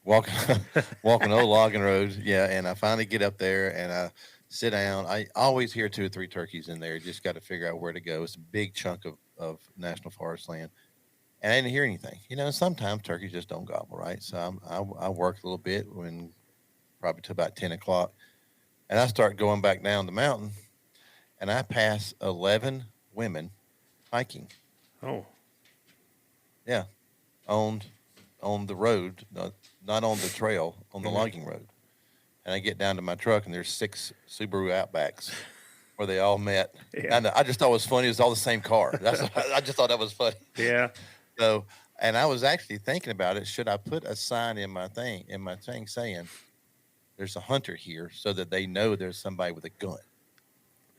walking walking old logging roads. Yeah, and I finally get up there and I sit down. I always hear 2 or 3 turkeys in there. Just got to figure out where to go. It's a big chunk of national forest land, and I didn't hear anything. Sometimes turkeys just don't gobble, right? So I worked a little bit when probably to about 10 o'clock, and I start going back down the mountain, and I pass 11 women hiking. Oh, Yeah, on on the road, not on the trail, on the logging road. And I get down to my truck, and there's 6 Subaru Outbacks where they all met. yeah. And I just thought it was funny. It was all the same car. I just thought that was funny. Yeah. So, and I was actually thinking about it. Should I put a sign in my thing saying there's a hunter here so that they know there's somebody with a gun?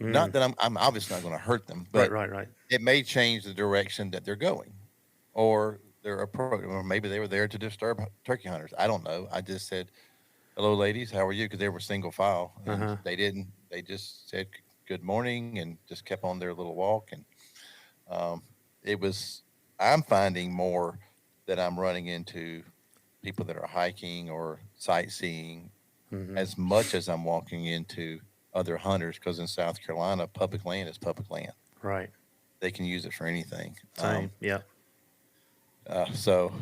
Not that I'm obviously not going to hurt them, Right, but right. it may change the direction that they're going, or or maybe they were there to disturb turkey hunters. I don't know. I just said, "Hello, ladies. How are you?" Because they were single file, and Uh-huh. they didn't. They just said good morning and just kept on their little walk. And um, it was. I'm finding more that I'm running into people that are hiking or sightseeing as much as I'm walking into other hunters. Because in South Carolina, public land is public land. Right. They can use it for anything. Same. Yeah. So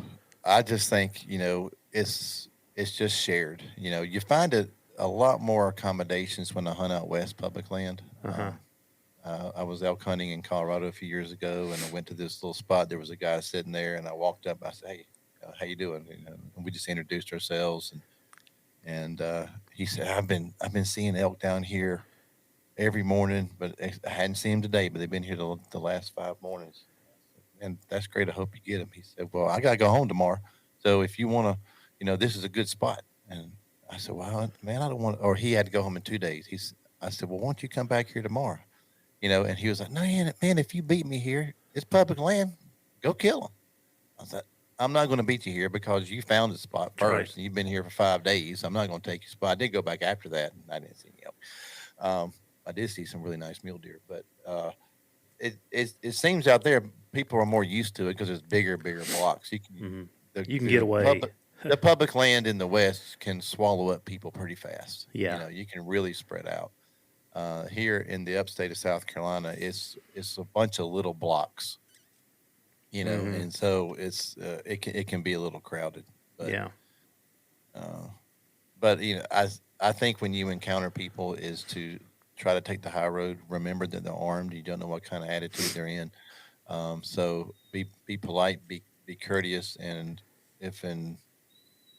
I just think it's just shared. You find it a lot more accommodations when I hunt out west public land. Uh-huh. I was elk hunting in Colorado a few years ago, and I went to this little spot. There was a guy sitting there, and I walked up. I said, "Hey, how you doing?" And we just introduced ourselves, and he said, "I've been seeing elk down here every morning, but I hadn't seen them today. But they've been here the last 5 mornings." And that's great. I hope you get them. He said, "Well, I got to go home tomorrow. So if you want to, this is a good spot." And I said, "Well, man, I don't want," or he had to go home in 2 days. I said, "Well, why don't you come back here tomorrow?" And he was like, "No, man, if you beat me here, it's public land. Go kill them." I said, "I'm not going to beat you here because you found the spot first Right. and you've been here for 5 days. I'm not going to take your spot." I did go back after that and I didn't see any elk. I did see some really nice mule deer, but, it seems out there people are more used to it because it's bigger blocks. You can get away. The public land in the West can swallow up people pretty fast. Yeah. You can really spread out. Here in the upstate of South Carolina, it's a bunch of little blocks. And so it can be a little crowded. But Yeah. uh, but I think when you encounter people is to try to take the high road. Remember that they're armed. You don't know what kind of attitude they're in. So be polite, be courteous, and if in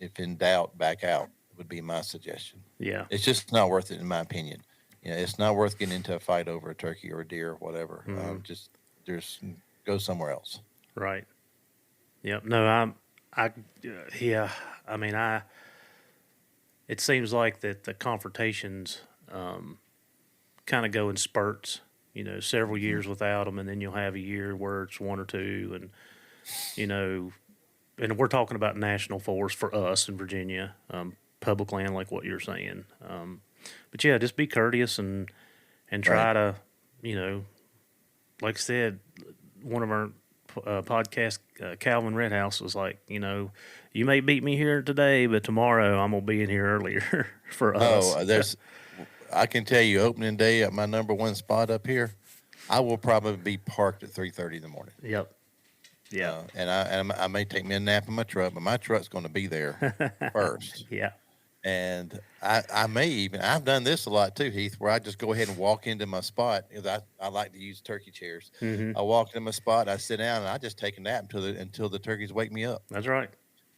if in doubt, back out would be my suggestion. Yeah. It's just not worth it, in my opinion. It's not worth getting into a fight over a turkey or a deer or whatever. Just there's go somewhere else. Right. Yep. No, I, yeah. I mean, it seems like that the confrontations kind of go in spurts. several Hmm. years without them, and then you'll have a year where it's one or two, and you know, and we're talking about national forest for us in Virginia, public land like what you're saying. But yeah, just be courteous and Right. try to, you know, like I said, one of our podcast, Calvin Redhouse was like, you may beat me here today, but tomorrow I'm gonna be in here earlier for Oh, us. I can tell you, opening day at my number one spot up here, I will probably be parked at 3:30 in the morning. Yep. Yep. And I may take me a nap in my truck, but my truck's going to be there first. Yeah. And I may even, I've done this a lot too, Heath, where I just go ahead and walk into my spot because I like to use turkey chairs. Hmm. I walk into my spot, I sit down, and I just take a nap until the turkeys wake me up. That's right.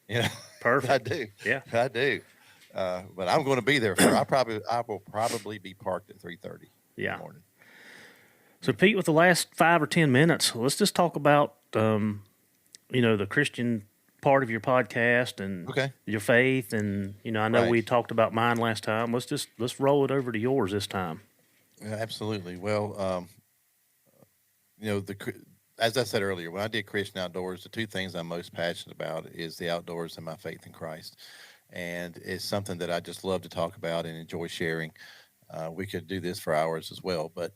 You know, I Perfect. do, Yeah. I do. But I'm going to be there I will probably be parked at 3:30 in the Yeah. morning. So Pete, with the last 5 or 10 minutes, let's just talk about the Christian part of your podcast and Okay, your faith, and I know right. we talked about mine last time. Let's roll it over to yours this time. Yeah, absolutely. Well, you know, as I said earlier, when I did Christian Outdoors, the two things I'm most passionate about is the outdoors and my faith in Christ, and it's something that I just love to talk about and enjoy sharing. We could do this for hours as well, but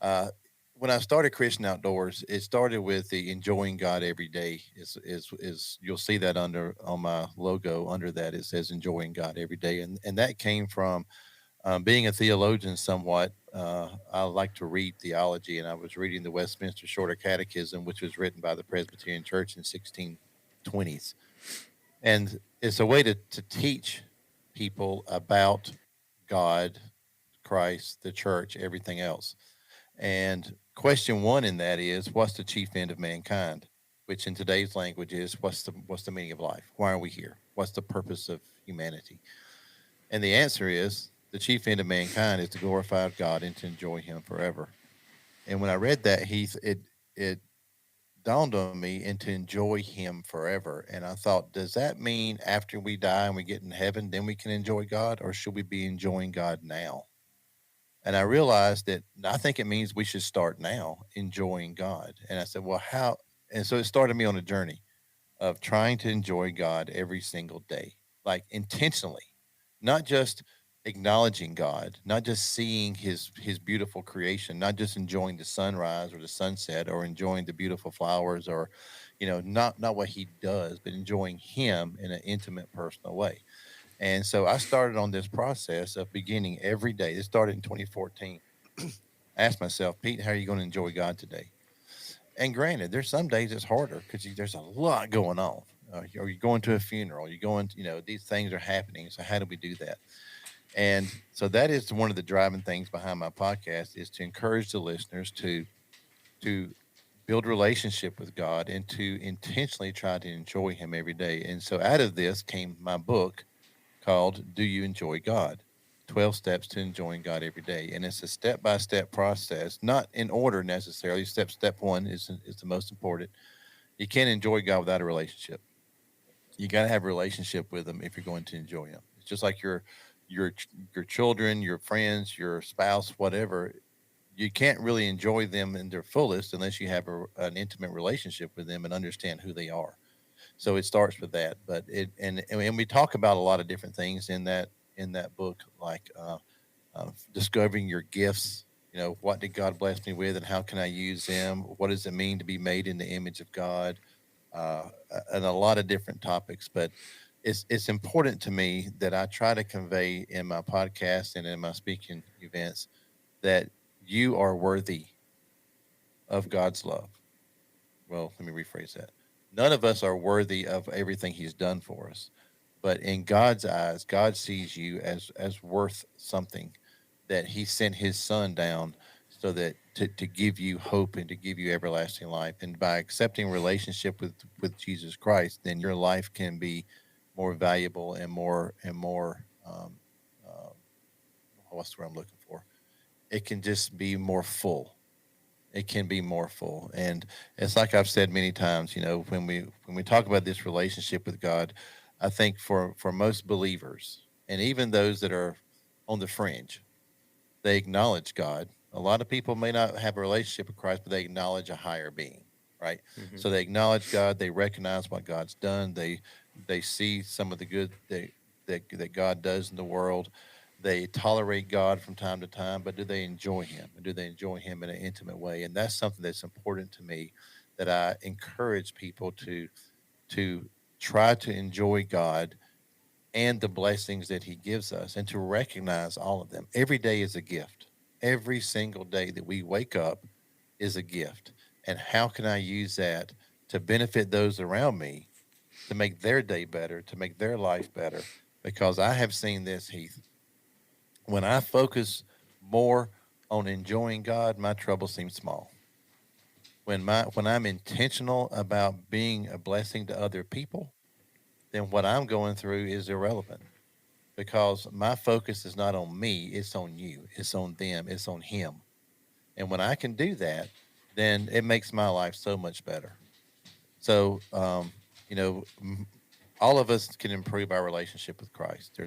uh, when I started Christian Outdoors, it started with the enjoying God every day. Is you'll see that under on my logo under that it says enjoying God every day, and that came from being a theologian somewhat. I like to read theology, and I was reading the Westminster Shorter Catechism, which was written by the Presbyterian Church in 1620s, and it's a way to teach people about God, Christ, the church, everything else. And question one in that is, what's the chief end of mankind? Which in today's language is, what's the meaning of life? Why are we here? What's the purpose of humanity? And the answer is, the chief end of mankind is to glorify God and to enjoy Him forever. And when I read that, Heath, it dawned on me and to enjoy Him forever. And I thought, does that mean after we die and we get in heaven, then we can enjoy God, or should we be enjoying God now? And I realized that I think it means we should start now enjoying God. And I said, well, how? And so it started me on a journey of trying to enjoy God every single day, like intentionally, not just acknowledging God, not just seeing his beautiful creation, not just enjoying the sunrise or the sunset or enjoying the beautiful flowers or not what he does, but enjoying him in an intimate personal way. And so I started on this process of beginning every day. This started in 2014. Asked myself, Pete, how are you going to enjoy God today? And granted, there's some days it's harder because there's a lot going on. Or you're going to a funeral, you're going, these things are happening. So how do we do that? And so that is one of the driving things behind my podcast is to encourage the listeners to build relationship with God and to intentionally try to enjoy Him every day. And so out of this came my book called "Do You Enjoy God?" 12 Steps to Enjoying God Every Day. And it's a step by step process, not in order necessarily. Step one is the most important. You can't enjoy God without a relationship. You got to have a relationship with Him if you're going to enjoy Him. It's just like your your children, your friends, your spouse, whatever. You can't really enjoy them in their fullest unless you have an intimate relationship with them and understand who they are. So it starts with that. But and we talk about a lot of different things in that book, like discovering your gifts. What did God bless me with, and how can I use them? What does it mean to be made in the image of God? And a lot of different topics. But it's important to me that I try to convey in my podcast and in my speaking events that you are worthy of God's love. Well, let me rephrase that. None of us are worthy of everything He's done for us, but in God's eyes, God sees you as worth something. That He sent His Son down so that to give you hope and to give you everlasting life. And by accepting relationship with Jesus Christ, then your life can be more valuable and more. Uh, what's the word I'm looking for? It can just be more full. It can be more full. And it's like I've said many times, when we talk about this relationship with God, I think for most believers and even those that are on the fringe, they acknowledge God, A lot of people may not have a relationship with Christ, but they acknowledge a higher being, right? Hmm. So they acknowledge God, they recognize what God's done, they see some of the good that God does in the world. They tolerate God from time to time, but do they enjoy Him? And do they enjoy Him in an intimate way? And that's something that's important to me, that I encourage people to try to enjoy God and the blessings that He gives us, and to recognize all of them. Every day is a gift. Every single day that we wake up is a gift. And how can I use that to benefit those around me, to make their day better, to make their life better? Because I have seen this, Heath. When I focus more on enjoying God, my trouble seems small. When I'm intentional about being a blessing to other people, then what I'm going through is irrelevant, because my focus is not on me, it's on you, it's on them, it's on Him. And when I can do that, then it makes my life so much better. So, you know, all of us can improve our relationship with Christ.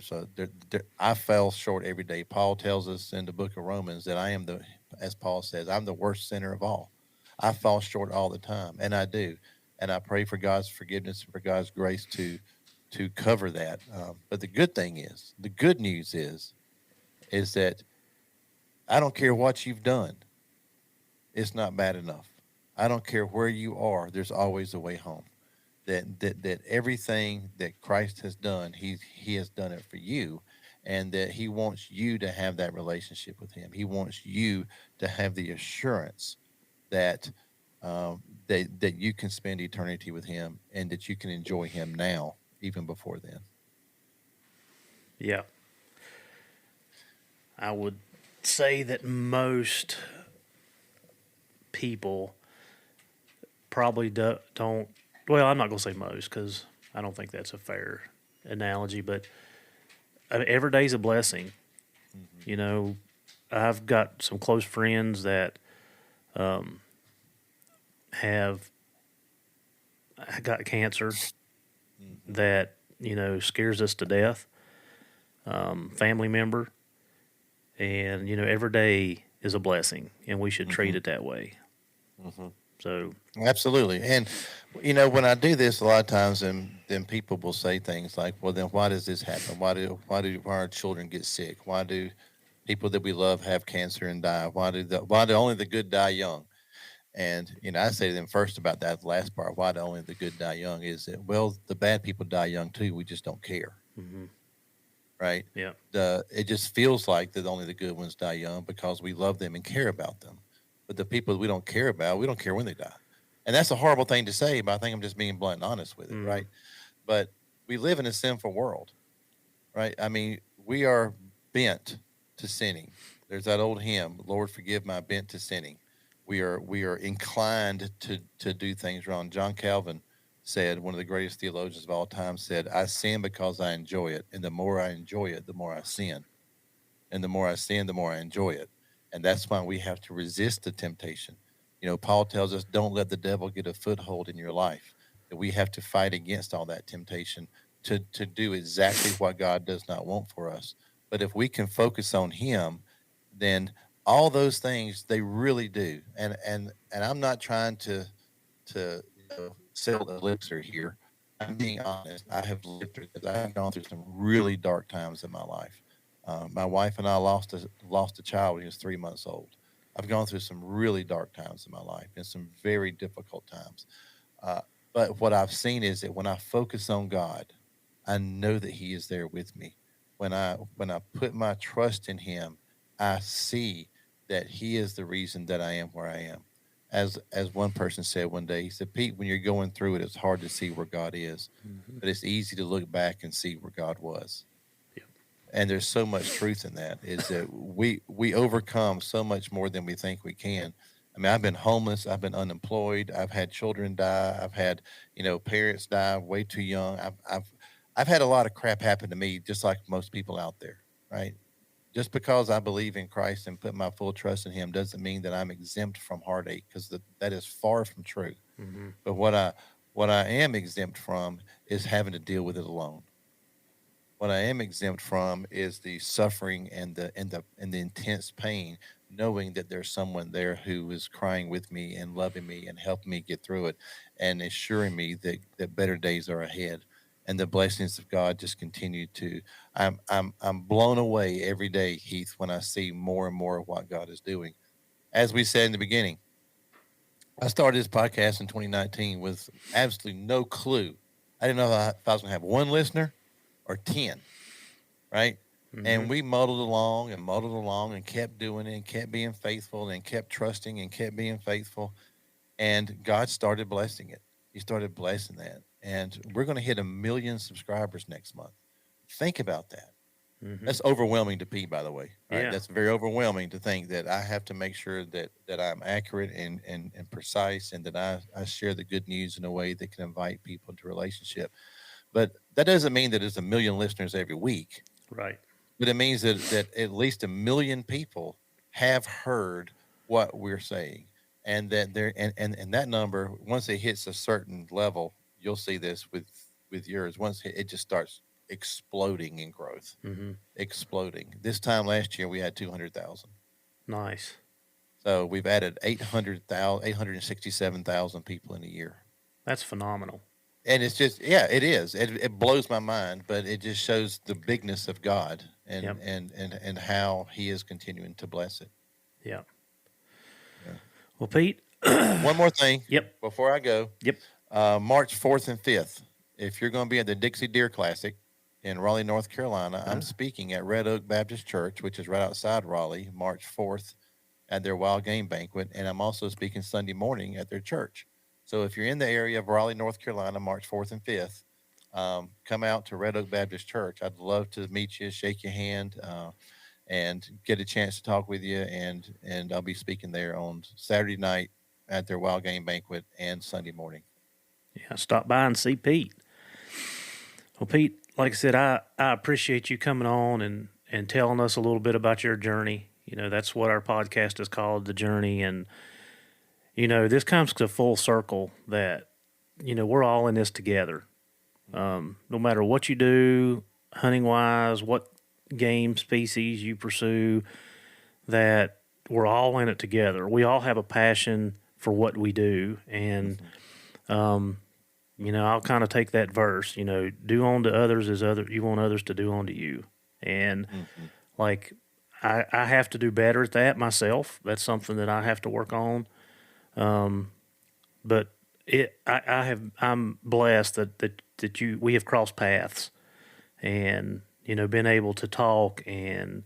I fell short every day. Paul tells us in the book of Romans that I am as Paul says, I'm the worst sinner of all. I fall short all the time, and I do. And I pray for God's forgiveness and for God's grace to cover that. But the good news is that I don't care what you've done, it's not bad enough. I don't care where you are, there's always a way home. That everything that Christ has done, he has done it for you, and that He wants you to have that relationship with Him. He wants you to have the assurance that that you can spend eternity with Him, and that you can enjoy Him now, even before then. Yeah, I would say that most people probably don't. Well, I'm not going to say most because I don't think that's a fair analogy, but every day's a blessing. Hmm. You know, I've got some close friends that have got cancer Hmm. that, scares us to death, family member. And, every day is a blessing and we should treat Hmm. it that way. Hmm. So, Absolutely. And when I do this, a lot of times, then people will say things like, "Well, then why does this happen? Why our children get sick? Why do people that we love have cancer and die? Why do only the good die young?" And I say to them first about that last part, why do only the good die young? Is that, well, the bad people die young too. We just don't care, hmm, right? yeah. It just feels like that only the good ones die young because we love them and care about them. But the people we don't care about, we don't care when they die. And that's a horrible thing to say, but I think I'm just being blunt and honest with it, Hmm. right? But we live in a sinful world, right? I mean, we are bent to sinning. There's that old hymn, "Lord, forgive my bent to sinning." We are inclined to do things wrong. John Calvin said, one of the greatest theologians of all time, said, "I sin because I enjoy it, and the more I enjoy it, the more I sin, and the more I sin, the more I enjoy it." And that's why we have to resist the temptation. Paul tells us, don't let the devil get a foothold in your life. That we have to fight against all that temptation to do exactly what God does not want for us. But if we can focus on Him, then all those things, they really do. And I'm not trying to sell elixir here. I'm being honest. I have lived through this. I have gone through some really dark times in my life. My wife and I lost a child when he was 3 months old. I've gone through some really dark times in my life and some very difficult times. Uh, but what I've seen is that when I focus on God, I know that He is there with me. When I put my trust in Him, I see that He is the reason that I am where I am. As one person said one day, he said, "Pete, when you're going through it, it's hard to see where God is, Hmm. but it's easy to look back and see where God was." Yeah. And there's so much truth in that, is that we overcome so much more than we think we can. I mean, I've been homeless, I've been unemployed, I've had children die, I've had parents die way too young. I've had a lot of crap happen to me, just like most people out there, right? Just because I believe in Christ and put my full trust in Him doesn't mean that I'm exempt from heartache, because that is far from true. Hmm. But what I am exempt from is having to deal with it alone. What I am exempt from is the suffering and the intense pain knowing that there's someone there who is crying with me and loving me and helping me get through it and assuring me that better days are ahead. And the blessings of God just continue to. I'm blown away every day, Heath, when I see more and more of what God is doing. As we said in the beginning, I started this podcast in 2019 with absolutely no clue. I didn't know if I was going to have one listener or 10, right? Mm-hmm. And we muddled along and kept doing it and kept being faithful and kept trusting and kept being faithful. And God started blessing it. He started blessing that. And we're going to hit 1 million subscribers next month. Think about that. Mm-hmm. That's overwhelming to Pete, by the way. Right? Yeah. That's very overwhelming to think that I have to make sure that I'm accurate and precise and that I share the good news in a way that can invite people into relationship. But that doesn't mean that there's 1 million listeners every week. Right. But it means that at least 1 million people have heard what we're saying. And that there and that number, once it hits a certain level, you'll see this with yours. Once it just starts exploding in growth. Mm-hmm. Exploding. This time last year we had 200,000. Nice. So we've added 867,000 people in a year. That's phenomenal. And it's just, yeah, it is. It blows my mind, but it just shows the bigness of God and Yep. and how He is continuing to bless it. Yeah. Yeah. Well, Pete. One more thing. Yep. Before I go. Yep. March 4th and 5th, if you're going to be at the Dixie Deer Classic in Raleigh, North Carolina, I'm speaking at Red Oak Baptist Church, which is right outside Raleigh, March 4th at their wild game banquet. And I'm also speaking Sunday morning at their church. So if you're in the area of Raleigh, North Carolina, March 4th and 5th, come out to Red Oak Baptist Church. I'd love to meet you, shake your hand, and get a chance to talk with you. And I'll be speaking there on Saturday night at their wild game banquet and Sunday morning. Yeah, stop by and see Pete. Well, Pete, like I said, I appreciate you coming on and telling us a little bit about your journey. You know, that's what our podcast is called, The Journey. And, you know, this comes to full circle that, you know, we're all in this together. No matter what you do, hunting-wise, what game species you pursue, that we're all in it together. We all have a passion for what we do. And, you know, I'll kind of take that verse, you know, do unto others as you want others to do unto you. And like, I have to do better at that myself. That's something that I have to work on. But I'm blessed that we have crossed paths and, you know, been able to talk and,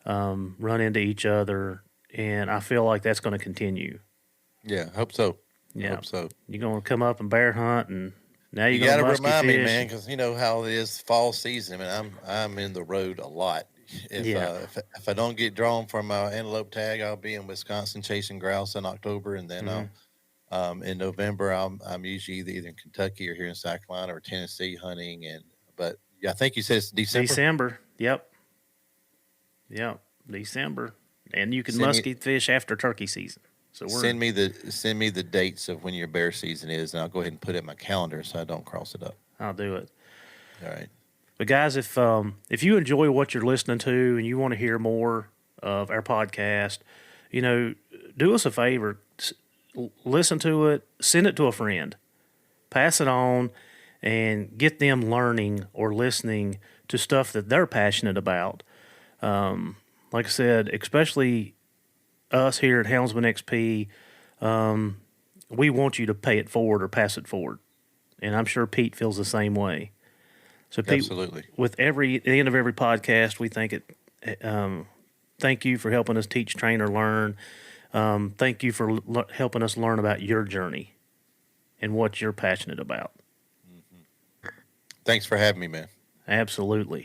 run into each other. And I feel like that's going to continue. Yeah, hope so. Yeah. Hope so. You're going to come up and bear hunt, and now You you're got going to to remind me, man, because you know how it is fall season. I mean, I'm in the road a lot. If I don't get drawn for my antelope tag, I'll be in Wisconsin chasing grouse in October, and then I'll in November I'm usually either in Kentucky or here in South Carolina or Tennessee hunting. But I think you said it's December. December. Yep. December, and you can musky fish after turkey season. So send me the dates of when your bear season is, and I'll go ahead and put it in my calendar so I don't cross it up. I'll do it. All right. But guys, if you enjoy what you're listening to and you want to hear more of our podcast, you know, do us a favor, listen to it, send it to a friend, pass it on, and get them learning or listening to stuff that they're passionate about. Like I said, especially us here at Houndsman XP, we want you to pay it forward or pass it forward. And I'm sure Pete feels the same way. So Pete, absolutely. With at the end of every podcast, we thank you for helping us teach, train, or learn. Thank you for helping us learn about your journey and what you're passionate about. Thanks for having me, man. Absolutely.